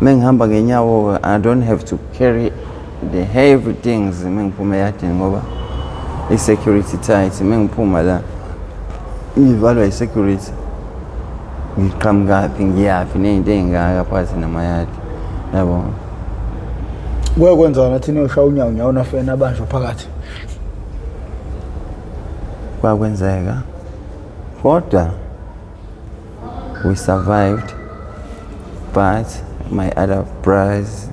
Mengihamba ngenyawo I don't have to carry the heavy things mengiphuma eyadini ngoba i-security tight. Mengiphuma la ngivalwa i-security ngiqhamukaphi ngiyaphi ney'nto ey'ngaka phakathi namayadi yabo. Kuye kwenzeka nathi niyoshaya unyawo nafena abanjwa phakathi. Kwakwenzeka kodwa we survived, but my other brothers,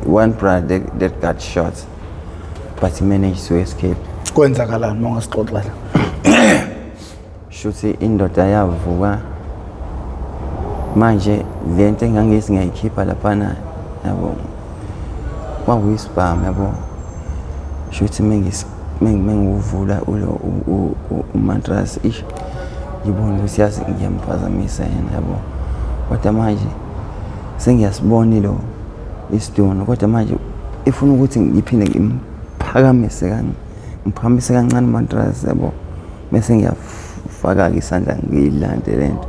one brother that got shot but he managed to escape. Kwenzakalani mongasixoxela? Shuthi indoda yavuka manje lento engangithi ngiyayikhipha laphana yabo kwakuyisibhamu yabo. Shuthi mengivula umatras ish ngibona ukuthi yazi ngiyamphazamisa yena yabo. Kodwa manje sengiyasibona lo isiduna kodwa manje ifuna ukuthi ngiphinde ngiphakamise kancane umatras yabo bese ngiyafaka isandla ngiyilande lento.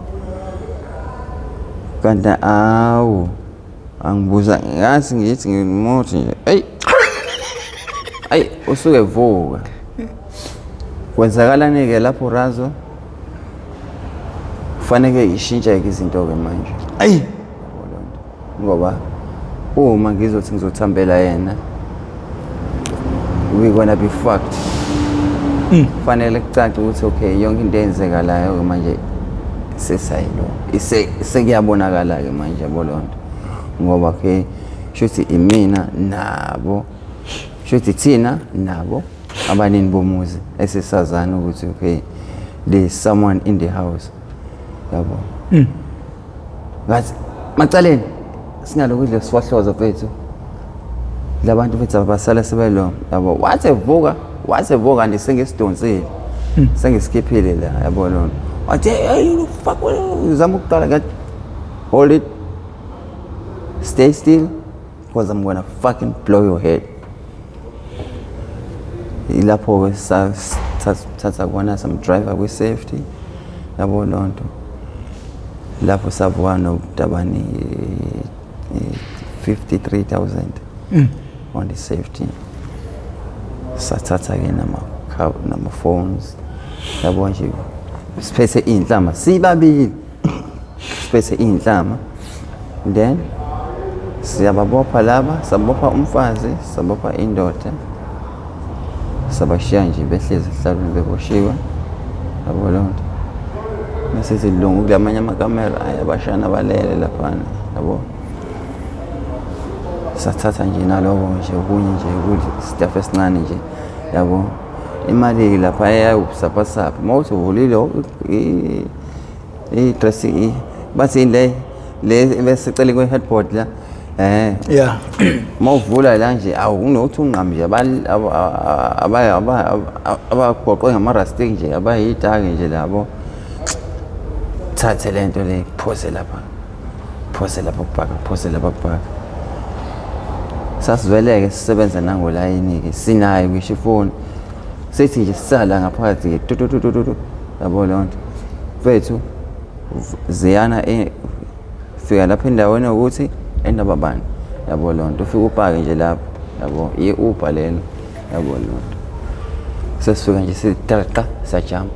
Kanti awu angibuza ngathi ngithi ngimothi nje ay usuke vuka. Kwenzakalani ke lapho Razo? Kufanele ishintshe ke izinto ke manje. Ayi ngoba uma ngizothi ngizothambela yena we gonna be fucked. Kufanele kucace ukuthi okay yonke into eyenzekalayo manje sesayilo sekuyabonakala ke manje yabo lonto ngoba ke shuthi imina nabo shuthi thina nabo abanini bomuzi esesazana ukuthi okay there's someone in the house yabo. Ngathi macaleni singalokudle siwahloza bethu labantu bethu abasala sebelo yabo wathi vuka ndisengesidonsile sengisikhiphile la yabo lonto wathi hey you fuck uzama ukuqala ngathi hold it, stay still because I'm gonna fucking blow your head. Ilapho sathatha kwana some driver with safety yabo lonto lapho savuka nobudabani 53,000 on the safety. Sathatha ke nama phones yabo nje siphethe inhlama sibabili siphethe inhlama then siyababopha laba sabopha umfazi sabopha indoda sabashiya nje behlezi ehlalweni beboshiwe yabo lonto. Mase silungu kulamanye amakamera ayabashana balele laphana yabo. Sathatha nje naloko nje okunye nje ukuthi staff esincane nje yabo. Imali lapha eyayusapha mawuthi uvulile i-dressing bathi le besicela kwe-headboard la yeah mawuvula la nje awunokuthi unqambi nje abagoqwe ngamarastic nje abayitaki nje labo. Thathe lento le phose lapha ukubhaka sasivele-ke sisebenza nangolayini ke sinayo ngisho ifoni sethi nje sisala ngaphakathi ke tututututu yabo lonto bethu ziyana fika lapha endaweni ukuthi endababani yabo lonto ufika upake nje lapho yabo i-Uber lelo yabo lonto sesifika nje sitraqa sajama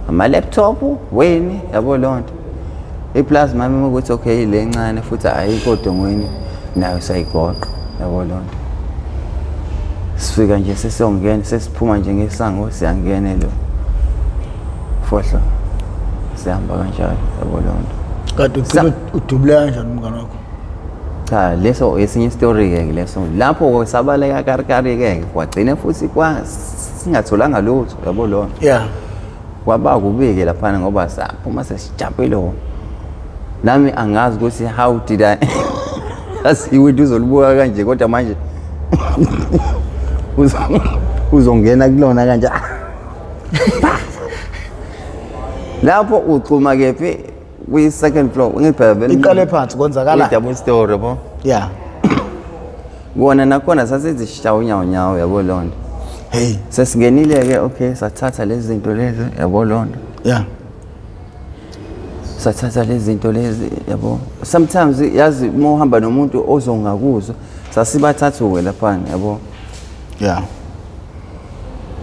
ama-laptop weni yabo lonto iplus mami ukuthi okay le ncane futhi ayikho odongweni nayo sayigoqa yabo lonto. Sifika nje sesiyongena sesiphuma nje ngesango siyangena lo fohla sihamba kanjalo yabo lonto. Kanti ucela udubule kanjani umngane wakho? Cha leso esinye story ke leso lapho kwesabaleka karikari ke kwagcina futhi singatholanga lutho yabo lonto. Yeah kwaba kubike laphana ngoba saphuma sesijaphelelo nami angazi ukuthi how did I asiwuthi uzolibuka kanje kodwa manje uzongena kulona kanje lapho ucuma kephi kwi second floor ngibhebe iqale phansi kwenzakala double story yabo. Yeah Kona nakhona sasithi sishawa unyawo yabo lonto. Hey sesingenile ke okay sathatha lezi zinto lezi yabo lonto. Yeah sathatha lezi zinto lezi yabo sometimes yazi uma uhamba nomuntu ozongakuzwa sasibathathu-ke laphana yabo yeah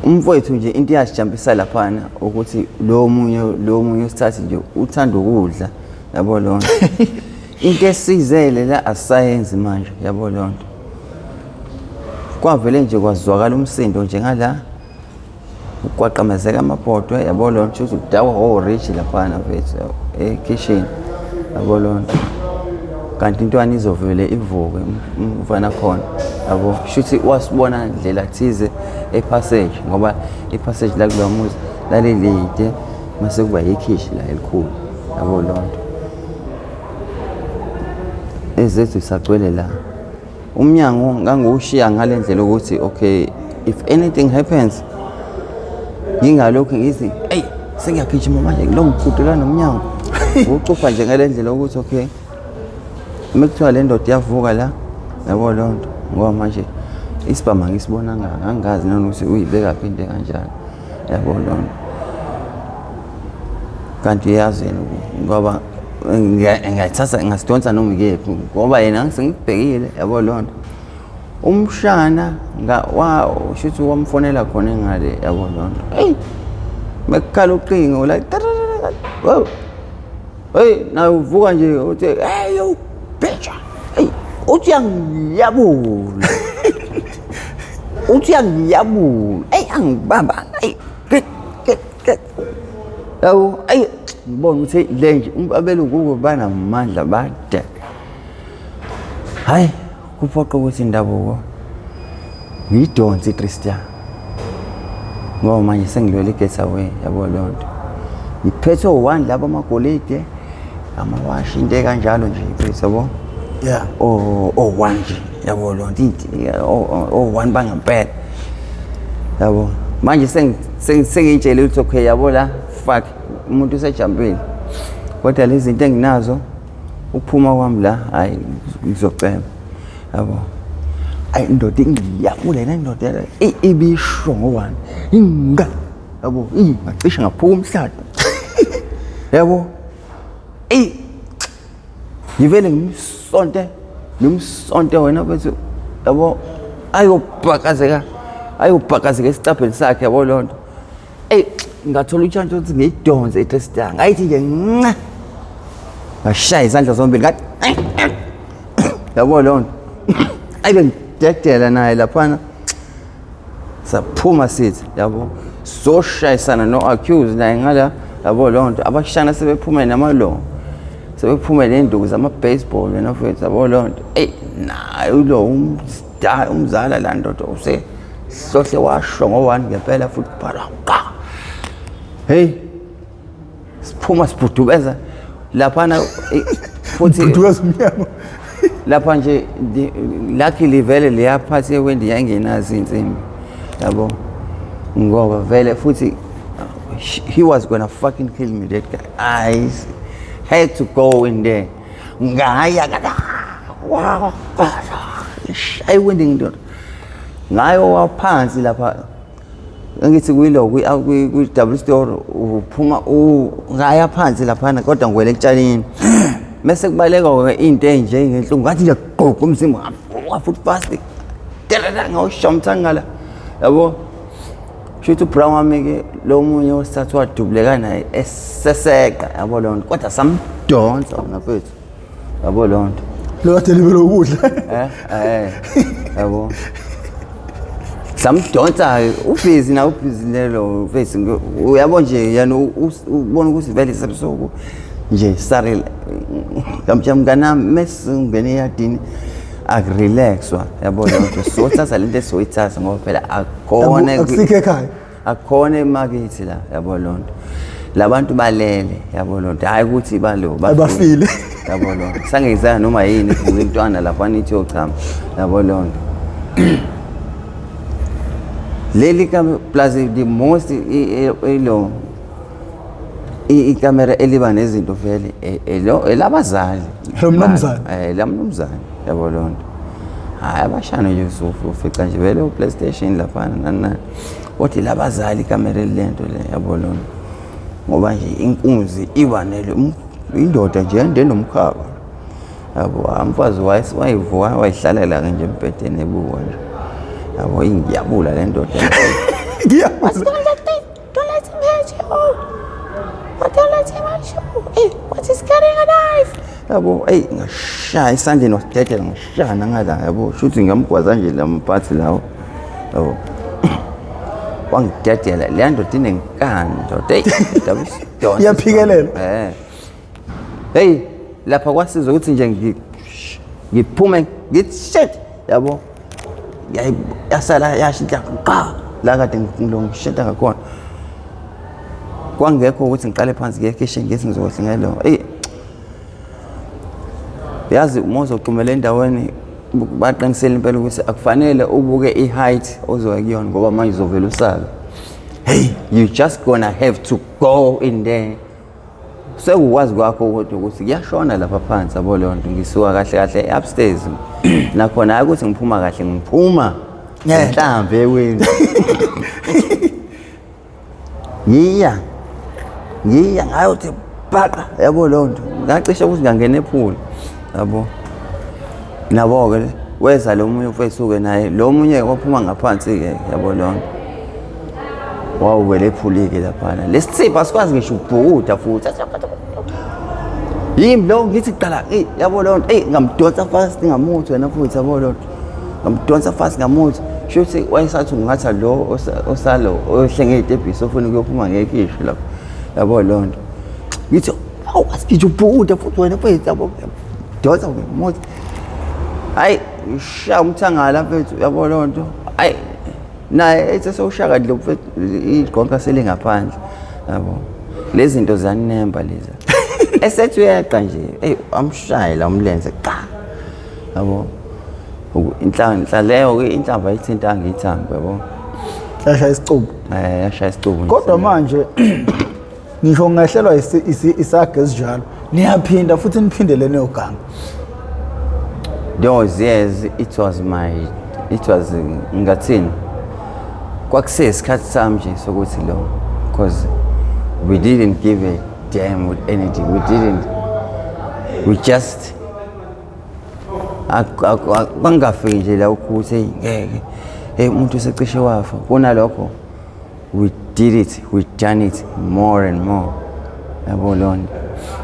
umfowethu nje into iyasijampisa laphana ukuthi lo munye usithathi nje uthanda ukudla yabo lonto into esizele la asayenzi manje yabo lonto kwavele nje kwazwakala umsindo njengala ukwaqamezeka amabhodwe yabo lonto ukuthi udawa rich laphana mfethu ekitchen yabo lonto kanti intwana izovele ivuke umfana khona yabo shuthi wasibona indlela thize epassage ngoba ipassage la kulowa muzi lalelide mase kuba yikhishi la elikhulu yabo lonto ezethu sacwele la umnyango ngangiwushiya ngalendlela ukuthi okay if anything happens ngingalokho ngithi hey sengiyagijima manje lo ngikudula nomnyango ucupha nje ngalendlela ukuthi okay mekuthiwa le ndoda iyavuka la yabo lonto ngoba manje isibhama ngisibona ngangazi nanokuthi uyibeka phi into kanjani yabo lonto kanti yazini ngoba ngiyathatha ngasidonsa noma ikephi ngoba yena ngisengibhekile yabo lonto umshana shuthi wamfonela khona engale yabo lonto hey mekukhala uqingo like wow hey na uvuka nje uthi hey yo bitch hey uthi angiyabula uthi angiyabula hey angibamba hey yawo hey ngibona ukuthi le nje abelungu banamandla bade hayi kuphoqa ukuthi indabuko ngidonse iChristian ngoba manje sengilwela igetaway yabo lonto ngiphethe one laba amagolide amawashi into kanjalo nje mfethu yabo yeah one nje yabo lonto one bangempela yabo manje sengitshele ukuthi okay yabo la fuck umuntu usejampile kodwa lezi zinto enginazo ukuphuma kwami la hayi ngizocela yabo ayi indoda ngiyabule la indoda ibisho ngowani inga yabo ngacishe ngaphuka umhlaba yabo ngivele ngimsonte wena bethu yabo ayobhakazeka esicabheni sakhe yabo lonto ngathola uchance ukuthi ngiyidonse iChristian ngayithi nje nqa ngashaya izandla zombili ngathi yabo lonto ayibe ngidedela naye laphana saphuma sithi yabo soshayisana no-accuse naye ngala yabo lonto abashana sebephume namalongo sebephume nenduku zama-baseball wena mfethu yabo lonto naye ulo umzala la ndoda usehlohle washo ngo-one ngempela futhi bhalaka hey siphuma sibhudubeza laphana futhi lapha nje luckily vele leya phathi yewendi yangenazo insimbi yabo ngoba vele futhi he was gonna fucking kill me that guy. I had to go in there ngaya wow ayiwendi ndoda ngayo waphansi lapha ngithi kuyilo kwi-double store uphuma ngaya phansi laphana kodwa ngwele ekutshaleni mase kubaleka into enje ngenhlungu ngathi nje qoqa umzimba ngavuka futhi fast ngawushamthanga ngala yabo shuthi ubrown wami-ke lo munye osithathu wadubuleka naye eseseka yabo lonto kodwa samdonsa nafethu yabo lonto lo kade libele ukudla yabo samdonsa ubhizi na ubhizi lelo face uyabo nje yana ubona ukuthi vele sebusuku nje sari ngamnganami mesingene eyadini akurelaxwa yabo lonto sothatha lento esoyithatha ngoba phela akhona akusikho ekhaya akhona emakithi la yabo lonto labantu balele yabo lonto hayi ukuthi bafile yabo lonto sangizana noma yini kuze intwana lapha nithi yochama yabo lonto leli plus the most ikamera eliba nezinto vele elabazali lamnumzane yabo lonto hayi abashana nje ufica nje vele uPlayStation laphana nani othi labazali ikamera lento le yabo lonto ngoba nje inkunzi iba nele indoda nje endenomkhaba yabo umfazi wayivuka wayihlalela nje embhedeni ebuka nje yabo ingiyabula le ndoda Ngiyabuzwa. Don't let him hurt you. Don't let him hurt you. Hey, what is carrying a knife? yabo ngashaya isandleni wasidedela ngashana ngala yabo shuthi ngamgwaza nje lamphathi lawo yabo wangidedela le ndoda inenkani ndoda Iyaphikelela. hey lapha kwasiza ukuthi nje ngiphume ngithi shit yabo yasala yashintsha qa la kade ngilongishintsha ngakhona kwangekho ukuthi ngiqale phansi ngiyekeshe ngithi ngizothi ngelo yazi umozoqhumela endaweni baqinisele impela ukuthi akufanele ubuke i-height ozoya kuyona ngoba manje uzovela usala hey you just gonna have to go in there sekukwazi kwakho ukuthi kuyashona lapha phansi yabo leyo nto ngisuka kahle kahle upstairs nakhona hayi ukuthi ngiphuma kahle ngiphuma nhlambe wena ngiya ngayothi bhaqa yabo leyo nto ngacisha ukuthi ngangena ephula yabo nabo-ke weza lo munye ufesuke naye lo munye waphuma ngaphansi-ke yabo leyo nto wawuwele ephulike laphana lesithipha sikwazi ngisho ukubhukuda futhi yimi lo ngithi qala yabo leyo nto ngamdonsa fast ngamuthi wena futhi yabo leyo nto ngamdonsa fast ngamuthi shuthi wayesathi ungatha lo osalo ohlenge itebhisi ofuna ukuyophuma ngekhishi lapho yabo leyo nto ngithi awu asithi ubhukuda futhi wena futhi yabo donsa ngamuthi hayi ngishaya umthangala mfethu yabo leyo nto hayi naye ethi sewushaka lo mfethu igqonqa sele ngaphandle yabo lezi zinto ziyanemba leza esethi uyeqa nje amshaye la umlenze qa yabo inhlanhla leyo inhlamba ayithintanga ithambo yabo Yashaya isicubu. yashaya isicubu Kodwa manje ngisho ngahlelwa isaga esinjalo niyaphinda futhi niphindele neyoganga. those years it was ngathini kwakusesikhathi sami nje sokuthi lo because we didn't give a damn with anything we just bangafiki nje la ukuthi ngeke umuntu usecishe wafa kunalokho we done it more and more yabo lona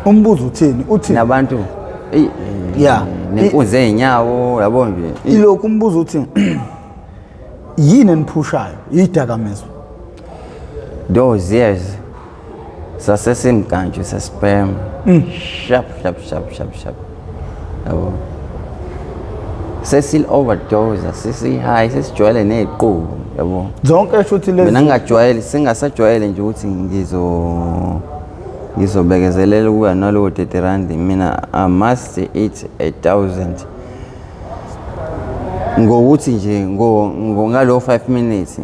Umbuzo uthini? Uthi nabantu nenkunzi einyawo yabo nje ilokhu umbuzo uthi yini eniphushayo idakamizwa. those years sasesimkantsho sespam sharp yabo sesil overdose sesi-high sesijwayele neziqubu yabo Zonke eshuthi lezi mina ngingajwayele singasajwayele nje ukuthi ngizobekezelela ukuya nalowo 30 rand mina I must eat 1,000 ngokuthi nje ngalo 5 minutes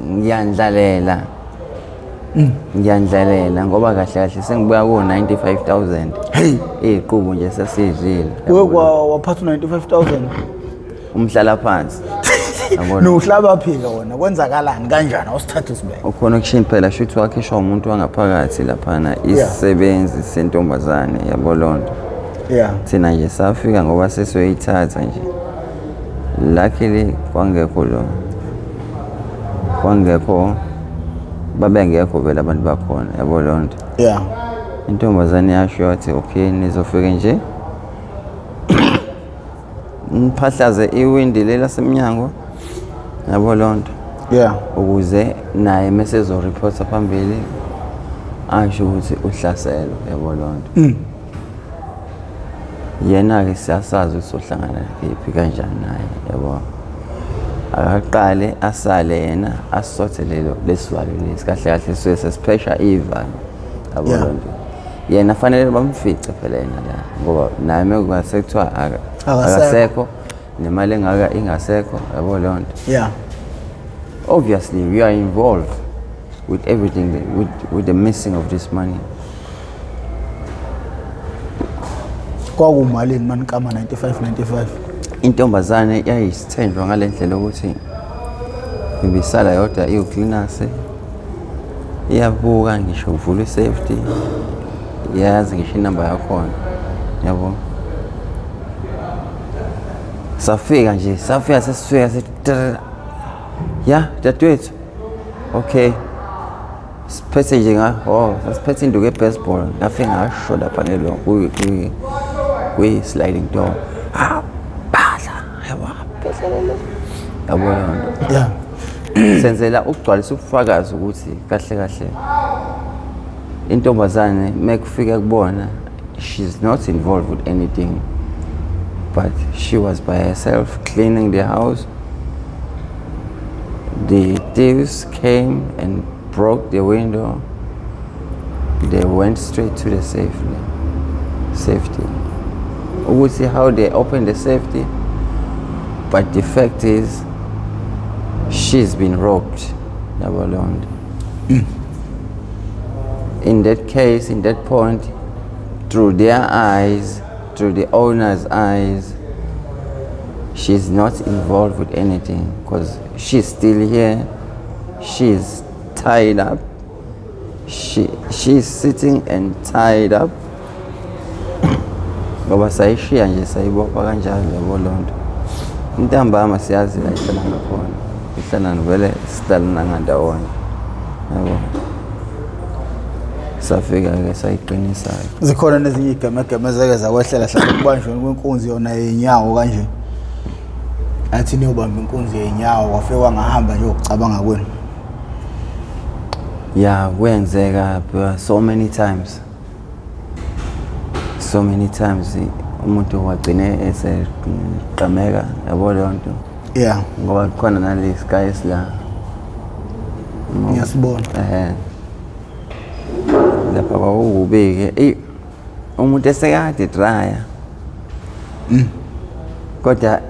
ngiyandlalela ngoba kahle kahle sengibuya ku 95,000 hey iziqubu nje sesizile waphatha 95,000 umhlala phansi Nuhlaba phika wona kwenzakalani kanjani awusithathe sibeke. uconnection phela shuthi wakhishwa umuntu wangaphakathi laphana isisebenzi sentombazane yabo lonto thina nje safika ngoba sesiyoyithatha nje luckily kwangekho babengekho vele abantu bakhona yabo lonto intombazane yasho yathi okay nizofika nje mphahlaze iwindi lela semnyango yabo lonto ukuze naye mesezo reporta phambili asho ukuthi uhlaselwe yabo lonto yena ke siyasazi ukuthi sohlangana kephi kanjani naye yabo akaqale asale yena asothe lesivalo lesi kahle kahle sesipesha ivalo yabo lonto yena fanele bamfice phela yena la ngoba naye mekungasekuthiwa akasekho nemali engaka ingasekho yabo lonto obviously we are involved with everything with the missing of this money. Kwakumalini manikama 95 intombazane yayisithenjwa ngalendlela ukuthi ibisala yodwa iyocleaners iyabuka ngisho uvula isafety yazi ngisho inamba yakhona yabo. Safika nje, safika ya dadwethu. Okay. Siphethe nje sasiphethe induku e-baseball. Ngafika ngasho lapha ngelo kwi-sliding door. Phahla, yabo lonto. Yeah. Senzela ukugcwalisa ubufakazi ukuthi kahle kahle intombazane mekufika kubona she's not involved with anything, but she was by herself cleaning the house. The thieves came and broke the window. They went straight to the safety. We'll see how they opened the safety, but the fact is she's been robbed. Never learned. In that case, in that point, through their eyes, through the owner's eyes, she's not involved with anything because she's still here. She's tied up. She's sitting and tied up. Ngoba sayishiya nje sayibopha kanjalo yabo lonto. Intambama siyazi la ihlala ngakhona. Ihlala novele sidalana ngandawonye. Yabo. Safika ke sayiqinisayo. Zikhona nezinye igama ezake zakwehlela hlala kubanjwe kwenkunzi yona yenyawo kanje. Athi niyobamba inkunzi yenyawo kwafika wangahamba nje ukucabanga kwenu. Yeah, kwenzeka so many times. So many times umuntu wagcine eseqhameka yabo lonto. Yeah. Ngoba khona nalesi guys la. Ngiyasibona. Lapha kwakubike umuntu esekade dryer. Kodwa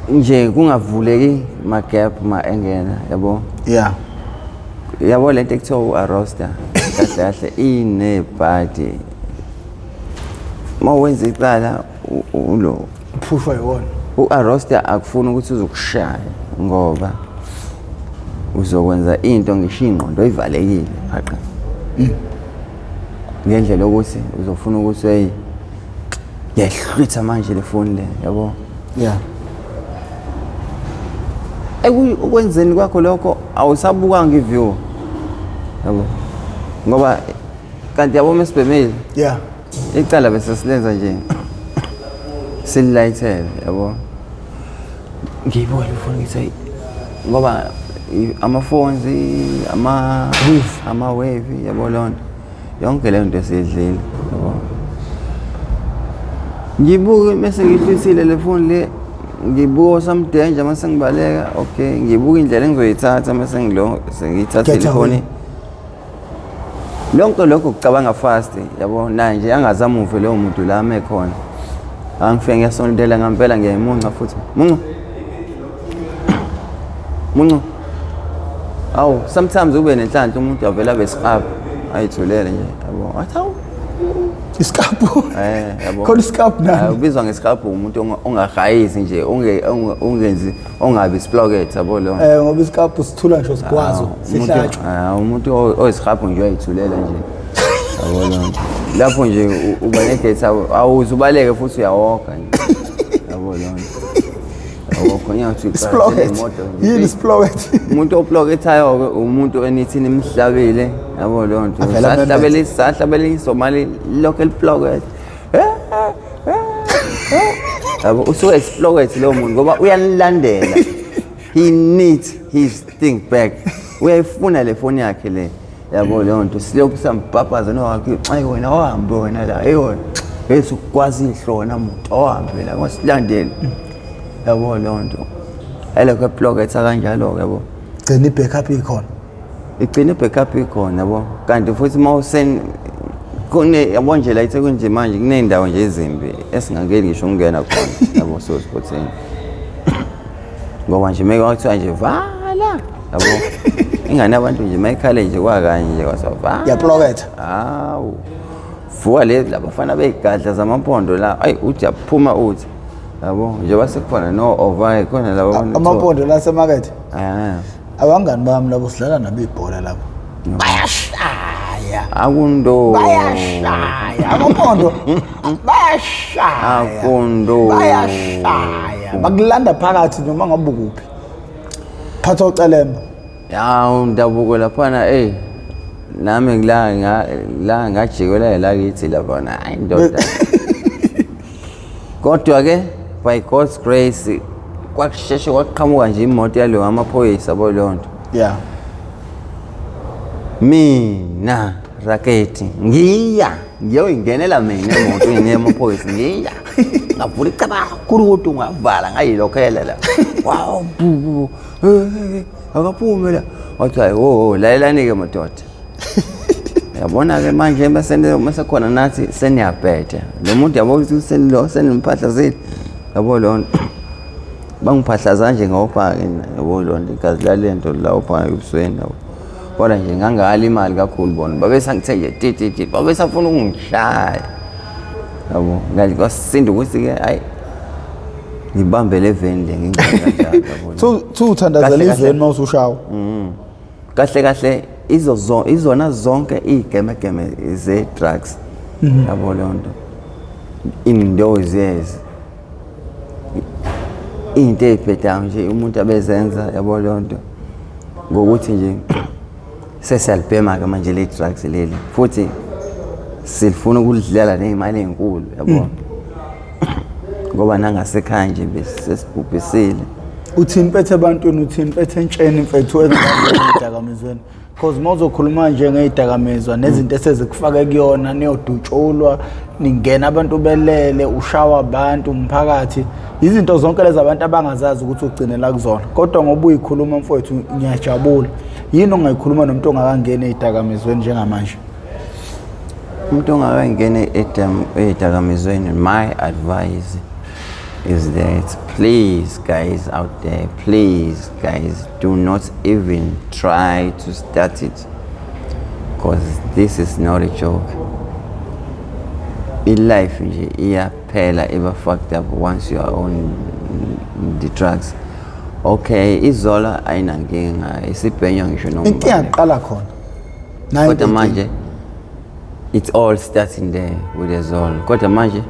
nje kungavuleki magap engena yabo. Yeah. Yabo lento ekuthiwa arroster kahle kahle inebhadi. Mawenza icala ulo Phushwa yiwona. U-arroster akufuna ukuthi uzokushaya ngoba uzokwenza into ngisho ingqondo ivalekile haqa. Ngendlela ukuthi uzofuna ukuthi yahlwitha manje le phone le yabo. Yeah. Ukwenzeni kwakho lokho awusabuka ngiview yabo. Ngoba kanti yabo mesibhemile. Yeah. Icala bese silenza nje. Silighted yabo. Ngiyibona ifoni ngithi ngoba ama-phones ama-wave yabo lonto yonke leyo nto esiyidlile yabo. Ngibuke mase ngihlisile le phone le ngibuka some danger mase ngibaleka. Okay, ngibuka indlela engizoyithatha mase sengiyithatha le phone. Lonke lokho kucabanga fast yabo na nje angazamuve leyo muntu la mekhona. Angifike ngiyasondela ngempela ngiyayimunca futhi. Muncu. Awu sometimes ube nenhlanhla umuntu avela besiqapha ayithulele nje yabo. Athawu. Iskapu. Yabo. Khona iskapu nani? Ubizwa ngesiqaphu umuntu ongahayisi nje ungenzi ongabi sploget yabo lo. Ngoba iskapu sithula ngisho sikwazi sihlatshwa. Umuntu oyisiqaphu nje uyayithulela nje. Yabo lo. Lapho nje uba nedate awuzubaleke futhi uyawoga nje. Yabo lo. Yini sploget? Umuntu oplokethayo ke umuntu enithini imhlabile yabo lonto. Sahlabele iSomali local ploget. Yabo usuke exploit lo muntu ngoba uyanilandela. He needs his thing back. Uyayifuna le phone yakhe le. Yabo lonto silokhu sambhabhaza nowakhe hayi wena ohambe wena la eyona. Esukwazi ihlona umuntu ohambe la ngosilandela. Yabo lonto elokho eploketha kanjalo ke yabo. Gcina i-backup ikhona. Igcina i-backup ikhona yabo. Kanti futhi mawusen kune yabo nje la ithe kunje manje kunendawo nje ezimbi esingangeni ngisho ungena khona yabo so sportsini. Ngoba nje meke wakuthiwa nje vala yabo. Ingane abantu nje mayikhala nje kwakanye nje kwasavala. Yaploketha. Hawu. Vuka lezi labafana beyigadla zamampondo la ayi uthi yaphuma uthi yabo njengoba sekukhona no over khona labo amampondo la semakethe. Abangani bami labo sidlala nabo ibhola lapho. Bayashaya akundo bayashaya abampondo bayashaya akundo bayashaya bakulanda phakathi noma ngabe kuphi phatha ucelemba yawu ndabuko laphana nami la ngajikela la kithi laphana hayi ndoda kodwa ke by God's grace kwakusheshe kwaqhamuka nje imoto yalo amaphoyisa bolonto yeah mina Rakethi ngiyoyingenela mina imoto inemaphoyisa ngiya ngavula icaba kurudu ngavala ngayilokela la wow akaphuma la wathi hayi lalelani ke madoda yabona ke manje masekhona nathi seniyabheda lo muntu yabo ukuthi senimpahla zeli yabo lonto bangiphahlaza nje ngawuphaka yabo lonto igazi lalento la uphaka ebusweni yabo kodwa nje ngangala imali kakhulu bona babesangithe nje titi babesafuna ukungishaya yabo ngathi kwasinda ukuthi ke hayi ngibambe le van le ngingena kanjalo yabo so uthandazela iveni mawusushawa kahle izona zonke igemegeme ze drugs yabo lonto indoors yes into ephethayo nje umuntu abezenza yabo lonto ngokuthi nje sesalibhema ke manje le drugs leli futhi silifuna ukulidlela nezimali ezinkulu yabo ngoba nangasekhaya nje besesibhubhisile uthini phethe abantwana uthini phethe entsheni mfethu ezidakamizweni because mawuzokhuluma nje ngezidakamizwa nezinto esezikufake kuyona niyodutshulwa ningena abantu belele ushawa abantu umphakathi izinto zonke lezi abantu abangazazi ukuthi ugcinela kuzona kodwa ngoba uyikhuluma mfethu ngiyajabula yini ongayikhuluma nomuntu ongakangena ezidakamizweni njengamanje umuntu ongakangena ezidakamizweni my advice is that please guys out there, please guys, do not even try to start it because this is not a joke. In life nje iyaphela ever fucked up once you are on the drugs. Okay, izola ayinankinga isibhenyo ngisho noma inkinga iqala khona kodwa manje it's all starting there with izola kodwa manje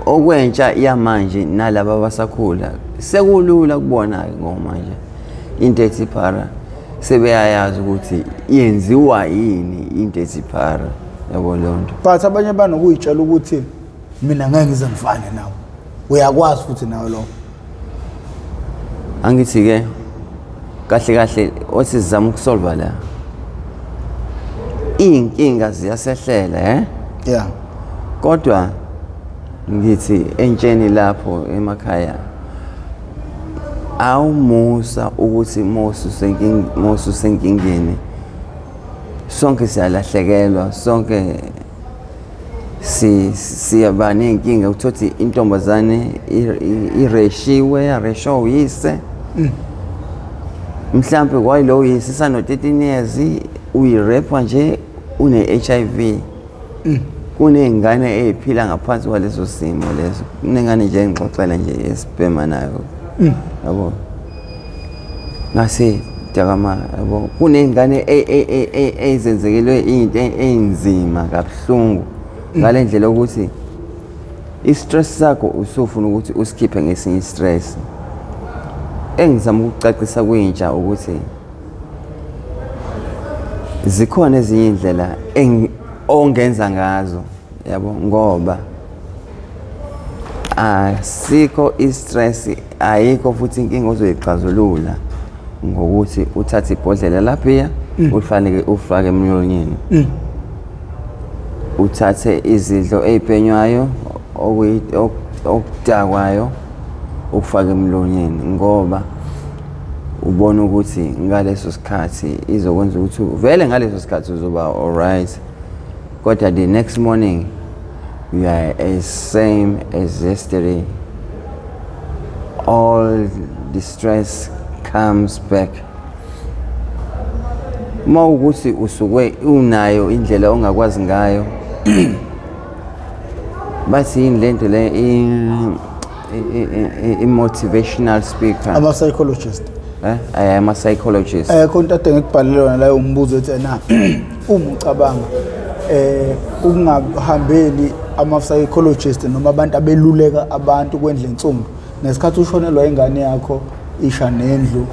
okwentsha yamanje nalabo abasakhula sekulula kubona ngoba manje into ethipara sebeyayazi ukuthi yenziwa yini into ethipara yabo lonto but abanye banokuyitshela ukuthi mina ngeke ngize ngifane nawe uyakwazi futhi nawe lo angithi ke kahle othi sizama ukusolva la inkinga ziyasehlela yeah kodwa ngithi entsheni lapho emakhaya awumusa ukuthi mosu senkingeni sonke siyalahlekelwa sonke siyaba nenkinga uthothi intombazane ireshiwe yaresho uyise mhlambe kwayilo uyise sano 13 years uyirepha nje une HIV kunengane eziphila ngaphansi kwaleso simo leso kunengane nje engixoxela nje esibhema nayo yabo ngase dakama yabo kunengane ezenzekelwe into enzima kabuhlungu ngale ndlela ukuthi istress sakho usufuna ukuthi usikhiphe ngesinye stress engizama ukucacisa kwintsha ukuthi zikhona ezinye indlela ongenza ngazo yabo ngoba asikho istress ayikho futhi inkinga ozoyixazulula ngokuthi uthathe ibhodlela lapha ufanele ufake emnyonyeni uthathe izidlo eziphenywayo okudakwayo ukufaka emlonyeni ngoba ubona ukuthi ngaleso sikhathi izokwenza ukuthi vele ngaleso sikhathi uzoba alright kodwa the next morning you are as same as yesterday all the stress comes back mawukuthi usuke unayo indlela ongakwazi ngayo bathi yini lento le i-motivational speaker ama psychologist I am a psychologist konke ade ngikubhalelwa la umbuzo ethi na uma ucabanga ukungahambeli ama-psychologist noma abantu abeluleka abantu kwendle nsundu ngesikhathi ushonelwa ingane yakho isha nendlu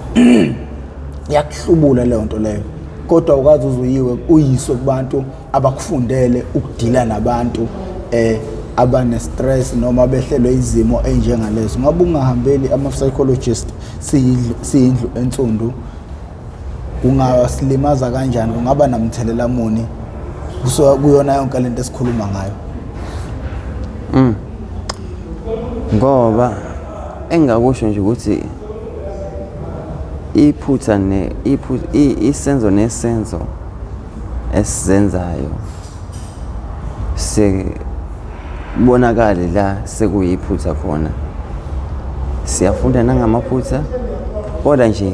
yakuhlubula leyo nto leyo kodwa ukazi uzuyiwe uyiswe kubantu abakufundele ukudila nabantu abane-stress noma behlelwe izimo enjengalezo. Ngabe ungahambeli ama-psychologist siyindlu ensundu ungasilimaza kanjani, kungaba namthelela muni kuyona yonke lento esikhuluma ngayo? Ngoba engakusho nje ukuthi iphutha isenzo nesenzo esizenzayo sekubonakala la sekuyiphutha khona. Siyafunda nangamaphutha kodwa nje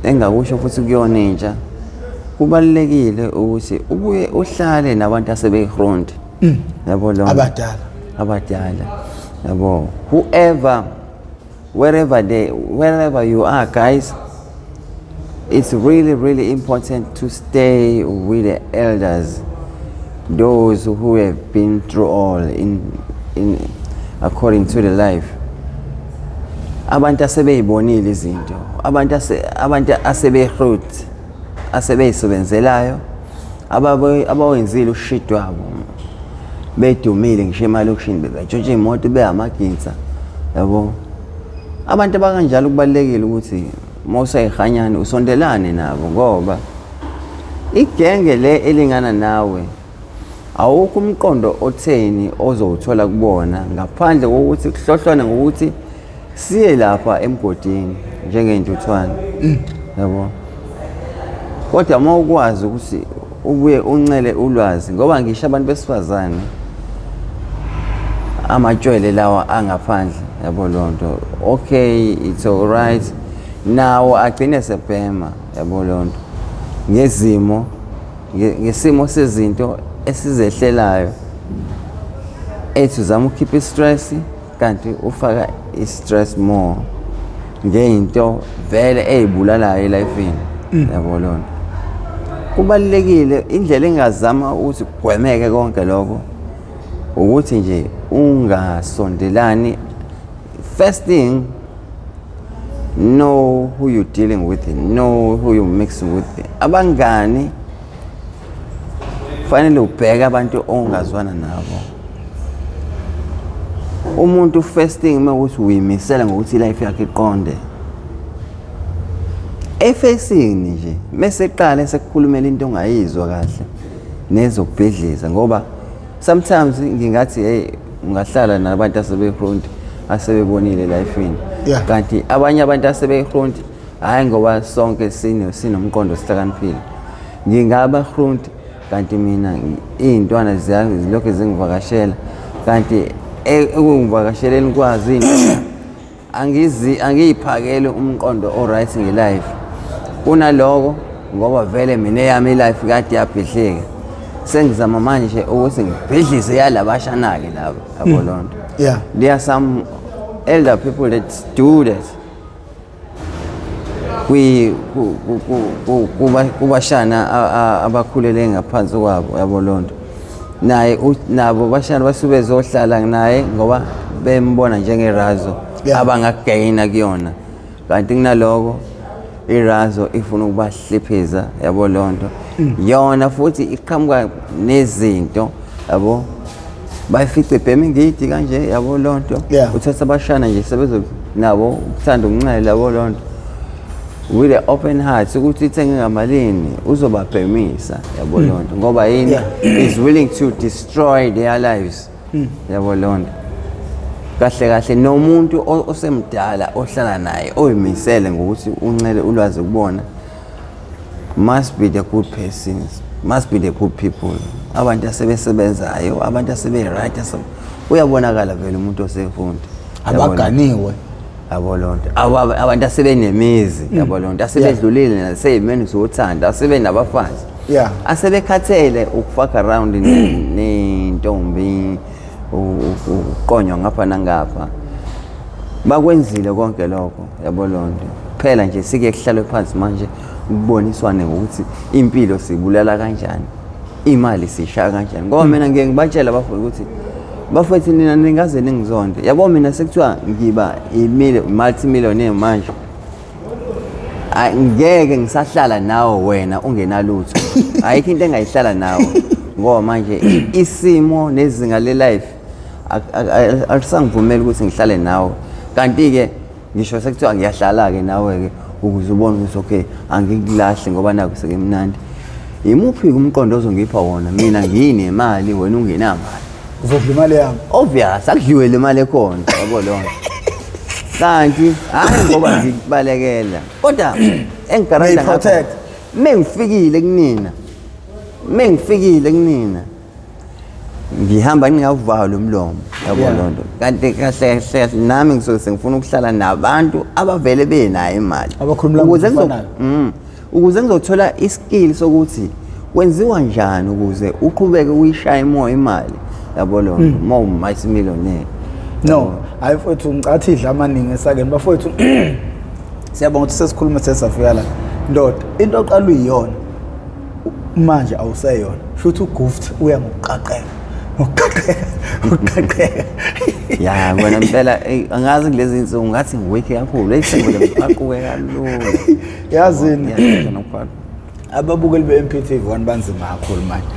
engakusho futhi kuyona intsha kubalekile ukuthi ubuye uhlale nabantu asebeyifront yabo lo abadala yabo wherever you are guys, it's really important to stay with the elders, those who have been through all in according to the life. Abantu asebeyibonile izinto, abantu asebeyifront asebeyisebenzelayo abawenzile ushito wabo bedumile ngisho emalokishini bebetshontsha imoto behamaginsa yabo. Abantu abakanjalo kubalekile ukuthi mawusayihanyana usondelane nabo ngoba igenge le elingana nawe awukho umqondo otheni ozowuthola kubona ngaphandle kokuthi kuhlohlwane ngokuthi siye lapha emgodini njengentuthwane yabo. Kodwa uma ukwazi ukuthi ubuye uncele ulwazi ngoba ngisho abantu besifazane amatshwele lawa angaphandle yabo lonto, okay it's all right, nawo agcine sebhema yabo lonto ngesimo sezinto esizehlelayo ethi uzama ukhipha istress kanti ufaka istress more ngento vele eyibulalayo elifini yabo lonto. Kubalekile indlela engazama ukuthi kugwemeke konke lokho ukuthi nje ungasondelani. First thing, know who you're dealing with, know who you're mixing with. Abangani fanele ubheke abantu ongazwana nabo. Umuntu first thing mawuthi uyimisela ngokuthi life yakhe iqonde efacing nje meseqala sekukhulumela into ongayizwa kahle nezokubhedliza ngoba sometimes ngingathi hey ungahlala nabantu asebefront asebebonile lifeini kanti abanye abantu asebefront hayi ngoba sonke sinomqondo sihlakaniphile ngingaba front kanti mina izintwana zilokho zingivakashela kanti ukungivakasheleni kwazi angiyiphakele umqondo alright ngelife kunaloko ngoba vele mina eyami ilife kade yabhidlika sengizama manje ukuthi ngibhedlise yalabashanake labo yabo lonto. There are some elder people that do that kubashana abakhulele ngaphansi kwabo yabo lonto naye nabo bashana basube zohlala naye ngoba bembona njengerazo abangagaina kuyona kanti kunaloko irazo ifuna ukubahlipheza yabo lonto yona futhi iqhamuka nezinto yabo bayifice bhemingidi kanje yabo lonto uthatha abashana nje sebezo nabo ukuthanda ukunxele yabo lonto with the open heart ukuthi ithenge ngamalini uzobabhemisa yabo lonto ngoba yini is willing to destroy their lives yabo lonto. Kahle nomuntu osemdala ohlala naye oyimisele ngokuthi uncele ulwazi kubona must be the good persons, must be the good people. Abantu asebesebenzayo, abantu asebe-right, uyabonakala vele umuntu osefunda abaganiwe yabo lonto, abantu asebenemizi yabo lonto, asebedlulile naseyimeni zothanda, asebenabafazi asebekhathele ukufaka around nentombi uqonywa ngapha nangapha bakwenzile konke lokho yabo lonto. Phela nje sike kuhlalwe phansi manje kuboniswane ngokuthi impilo sibulala kanjani, imali sishaya kanjani. Ngoba mina ngeke ngibatshela abafowethu ukuthi bafowethu nina ningaze ningizonde. Yabo mina sekuthiwa ngiba multi-millionaire manje. Ngeke ngisahlala nawe wena ungenalutho. Ayikho into engayihlala nawe. Ngoba manje isimo nezinga le-life akusangivumeli ukuthi ngihlale nawe. Kanti-ke ngisho sekuthiwa ngiyahlala-ke nawe-ke ukuze ubone ukuthi okay angikulahle ngoba naku sekemnandi. Imuphi umqondo ozongipha wona? Mina nginemali wena ungenamali. Uzodla imali yami. Obvious akudliwe le mali ekhona yabo lonke. Kanti hayi ngoba ngikubalekela. Kodwa engigaranta ngakho. Mengifikile kunina. Ngihamba ngingavalo umlomo yabo lonto. Kanti kahle nami ngisuke sengifuna ukuhlala nabantu abavele benayo imali. Ukuze ngizothola iskill sokuthi kwenziwa njani ukuze uqhubeke uyishaya imoya imali yabo lonto multi-millionaire. No, hayi mfowethu ngicathi idla amaningi esakeni bafowethu. Siyabonga ukuthi sesikhuluma sesafika la. Ndoda into oqala uyiyona manje awuseyona. Shuthi uGift uya ngokuqaqeka. Ya wena impela angazi kulezi insuku ngathi ngiweke kakhulu ayisengele ngiqaquke kalula. Yazini ababukeli be-MPTV1 banzima kakhulu manje.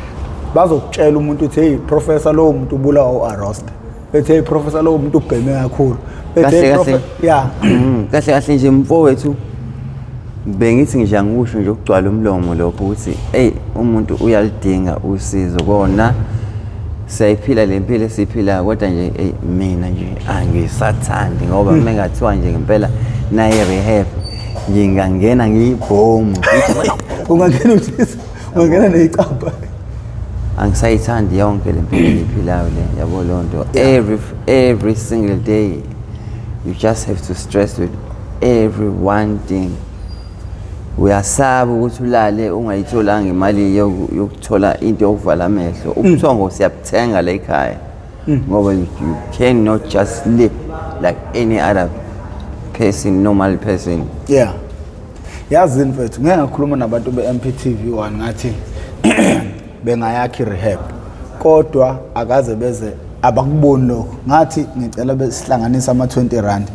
Bazokutshela umuntu uthi hey professor lo muntu ubulawa uArrest. Bethi hey professor lo muntu ubheme kakhulu. Kahle kahle nje mfowethu bengithi ngisha ngikusho nje ukugcwala umlomo lokho ukuthi hey umuntu uyalidinga usizo kona siyayiphila lempilo esiphila kodwa nje mina nje angisathandi ngoba mengathiwa nje ngempela naye rehab ngingangena ngiyibhomu ungangena uthisa ungangena neyicapha angisayithandi yonke lempilo engiphilayo le yabo lonto. Every single day you just have to stress with every one thing. Uyasaba ukuthi ulale ungayitholanga imali yokuthola into yokuvala amehlo. Ubuthongo siyabuthenga la ekhaya ngoba you cannot just live like any other person, normal person. Yeah. Yazi mfethu ngeke ngakhuluma nabantu be-MPTV1 ngathi bengayakhi rehab kodwa akaze beze abakuboni lokho ngathi ngicela besihlanganisa ama-20 rand.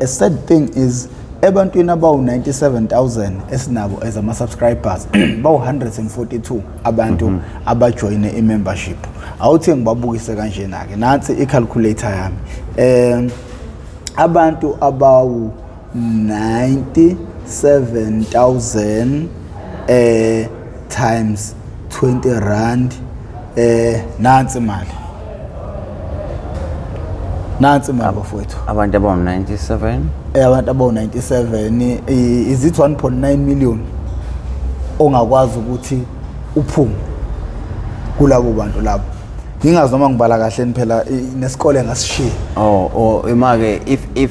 A sad thing is ebantwini abawu-97,000 esinabo as ama-subscribers bawu-142 abantu abajoyine i-membership. Awuthi ngibabukise kanjena-ke nansi i-calculator yami. Abantu abawu-97,000 times 20 rand nansi imali bafowethu. Abantu abawu-97 abantu abawu-97 is it 1.9 million ongakwazi ukuthi uphume kulabo bantu labo. Ngingazi noma ngibala kahle phela nesikole ngasishiya. Imake if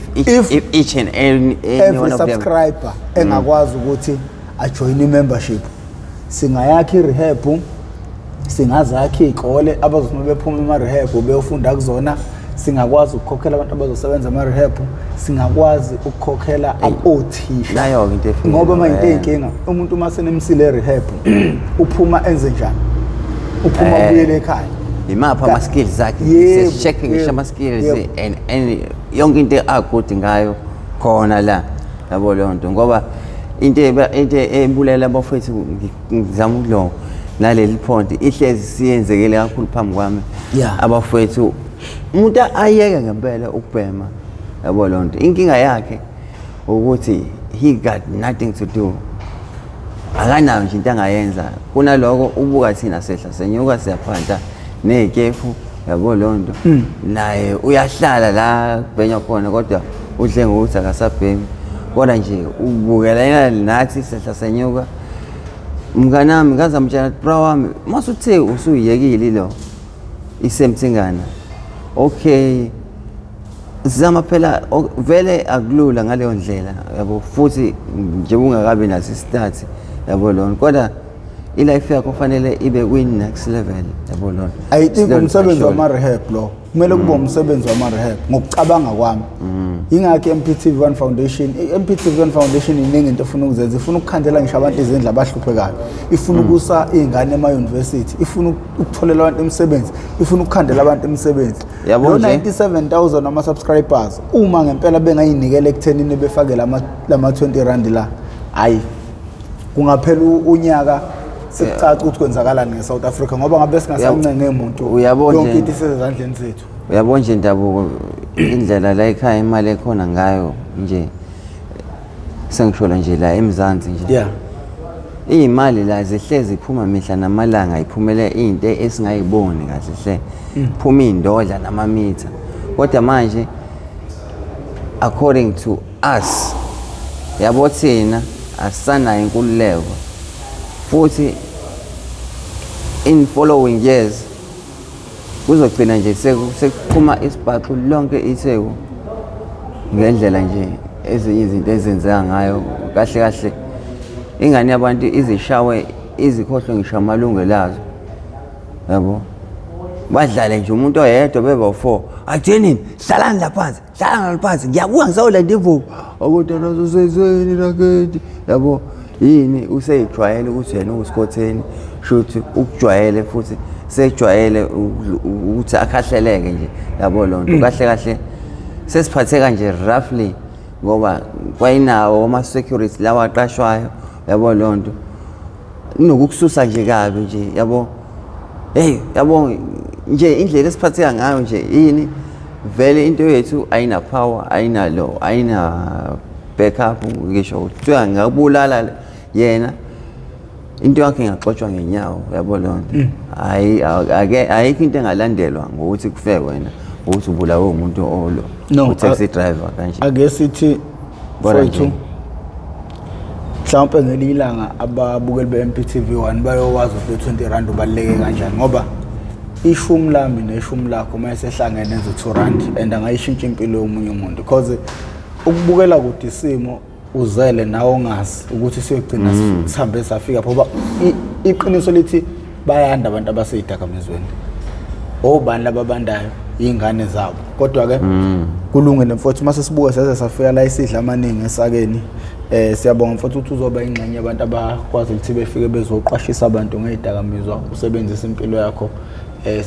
each and every one of them subscriber engakwazi ukuthi ajoin i-membership singayakha i-rehab, singazakha izikole abazoma bephuma ema-rehab beyofunda kuzona, singakwazi ukukhokhela abantu abazosebenza ama-rehab, singakwazi ukukhokhela othisha ngoba manje inkinga umuntu masenemsile e-rehab uphuma enze njani, uphuma ubuyele ekhaya. Imapha ama-skills zakhe, checking ngisho ama-skills and yonke into agude ngayo khona la yabo lonto ngoba into ebulela abafowethu ngizama ukulo naleli point ihlezi siyenzekele kakhulu phambi kwami abafowethu umuntu ayeke ngempela ukubhema yabo lonto. Inkinga yakhe ukuthi he got nothing to do, akanayo nje into angayenza kunaloko ubuka thina sehla senyuka siyaphanda nezikefu yabo lonto naye uyahlala la kubhenya khona kodwa udle ngokuthi akasabhemi kodwa nje ubukela nathi sehla senyuka. Mnganami ngazamtshela bra wami masuthe usuyiyekile lo isemthingana okay zama phela vele akulula ngaleyo ndlela yabo futhi nje ungakabi naso start yabo lona kodwa i-life yakho fanele ibe kwi-next level yabo lona. I think umsebenzi wama-rehab lo kumele kube umsebenzi wama-rehab ngokucabanga kwami. Yingakho i-MPTV1 Foundation, i-MPTV1 Foundation iningi into efuna ukuzenza, ifuna ukukhandela ngisho abantu izindlu abahluphekayo, ifuna ukusa iy'ngane ema-university, ifuna ukutholela abantu imisebenzi, ifuna ukukhandela abantu imisebenzi. Lo 97,000 ama-subscribers uma ngempela bengayinikela ekuthenini befake lama 20 rand la, hayi kungaphela unyaka sekucaca ukuthi kwenzakalani nge-South Africa ngoba ngabe singasancenge emuntu yonke into isezandleni zethu. Uyabona nje Ndabuko, indlela la ekhaya imali ekhona ngayo nje sengishola nje la eMzansi nje. Yeah. Iy'mali la zihlezi iphuma mihla namalanga iphumele into esingayiboni kahle hle. Phuma iy'ndodla namamitha. Kodwa manje according to us yabo thina asanayo inkululeko futhi in following years kuzogcina nje sekuphuma isibhaxu lonke itheku ngendlela nje ezinye izinto ezenzeka ngayo kahle kahle ingane yabantu izishawe izikhohlwe ngisho amalungelo azo yabo badlale nje umuntu oyedwa beba u4 athenini hlalani laphansi ngiyabuka ngisawulanda ivuku akude nazo sezweni raketi yabo yini useyijwayele ukuthi yena uSkotheni shothi ukujwayele futhi sejwayele ukuthi akhahleleke nje yabo lonto kahle kahle sesiphatheka nje roughly ngoba kwayinawo ama security lawa aqashwayo yabo lonto nokukususa nje kabi nje yabo yabo nje indlela esiphatheka ngayo nje yini vele into yethu ayina power ayina law ayina backup ngisho kuthiwa ngakubulala yena into yakhe ingaxoxwa ngenyawo yabo lonto ayikho into engalandelwa ngokuthi kufeke wena ukuthi ubulawe umuntu olo taxi driver kanje ake sithi mfowethu mhlawumbe ngelilanga ababukeli be-MPTV1 bayowazi ukuthi 20 rand ubaluleke kanjani ngoba ishumi lami neshumi lakho mayesehlangene enze 2 rand and angayishintsha impilo yomunye umuntu because ukubukela kude isimo uzele nawe ongazi ukuthi siyogcina sihambe safika ngoba iqiniso lithi bayanda abantu abaseyidakamizweni obani lababandayo ingane zabo kodwa ke kulungile mfowethu mase sibuke seze safika la isidla amaningi esakeni siyabonga mfowethu ukuthi uzoba ingxenye abantu abakwazi ukuthi befike bezoqashisa abantu ngeyidakamizwa usebenzisa impilo yakho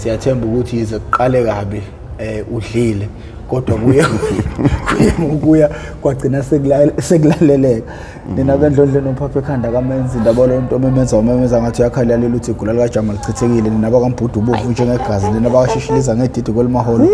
siyathemba ukuthi yize kuqale kabi udlile kodwa kuya kwagcina sekulaleleka nina bendlondleni uphapha ekhanda kamenzi indaba lo nto memeza ngathi yakhalela ukuthi igula likaJama lichithekile nina bakamBhudu ubovu njengegazi nina bakashishiliza ngedidi kwelimaholo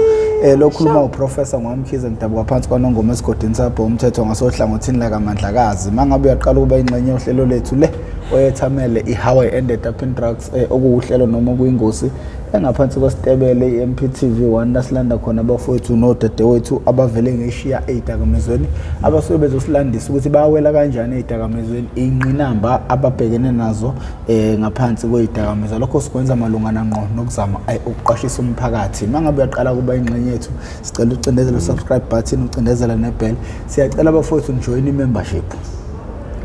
lokhuluma uprofessor Ngwamkhize Ndabuko phansi kwaNongoma esigodini sapho umthetho ngasohlangothini la kaMandlakazi mangabe uyaqala ukuba ingxenye yohlelo lethu le oyethamele iHow I Ended Up in Drugs okuwuhlelo noma kuyingosi engaphansi kwesitebele iMPTV1 lasilanda khona abafowethu nodadewethu abavele ngeshiya eyidakamizweni abasuke bezosilandisa ukuthi bawela kanjani eyidakamizweni ingqinamba ababhekene nazo ngaphansi kweyidakamizwa lokho sikwenza malungana ngqo nokuzama ukuqashisa umphakathi mangabe uyaqala kuba ingxenye yethu sicela ucindezele subscribe button ucindezele nebell siyacela abafowethu join membership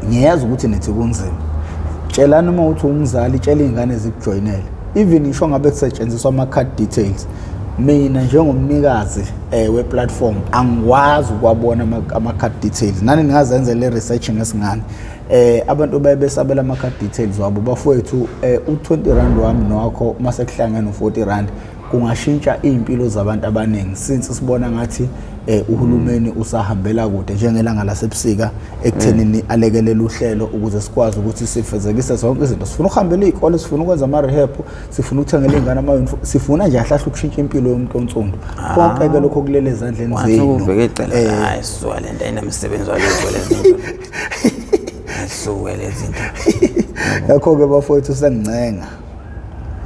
ngiyazi ukuthi nithi kunzima tshelana uma uthi umzali tshela izingane zikujoinele even isho ngabe kusetshenziswa ama-card details mina njengomnikazi we-platform angikwazi ukwabona ama-card details nani ningazenzela i-research ngesingane abantu bayebesabela ama-card details wabo bafowethu u-20 rand wami nowakho mase kuhlangene u-40 rand kungashintsha iy'mpilo zabantu abaningi since sibona ngathi uhulumeni usahambela kude njengelanga lasebusika ekuthenini alekelela uhlelo ukuze sikwazi ukuthi sifezekise zonke izinto sifuna ukuhambela izikole sifuna ukwenza ama-rehab sifuna ukuthengela iy'ngane ama-uniform sifuna nje ahlahle ukushintsha impilo yomuntu onsundu konke-ke lokho kulele ezandleni zenu hayi suka le nto ayinamsebenzi walezwe lezinto asuke lezinto ngakho-ke bafowethu sengincenga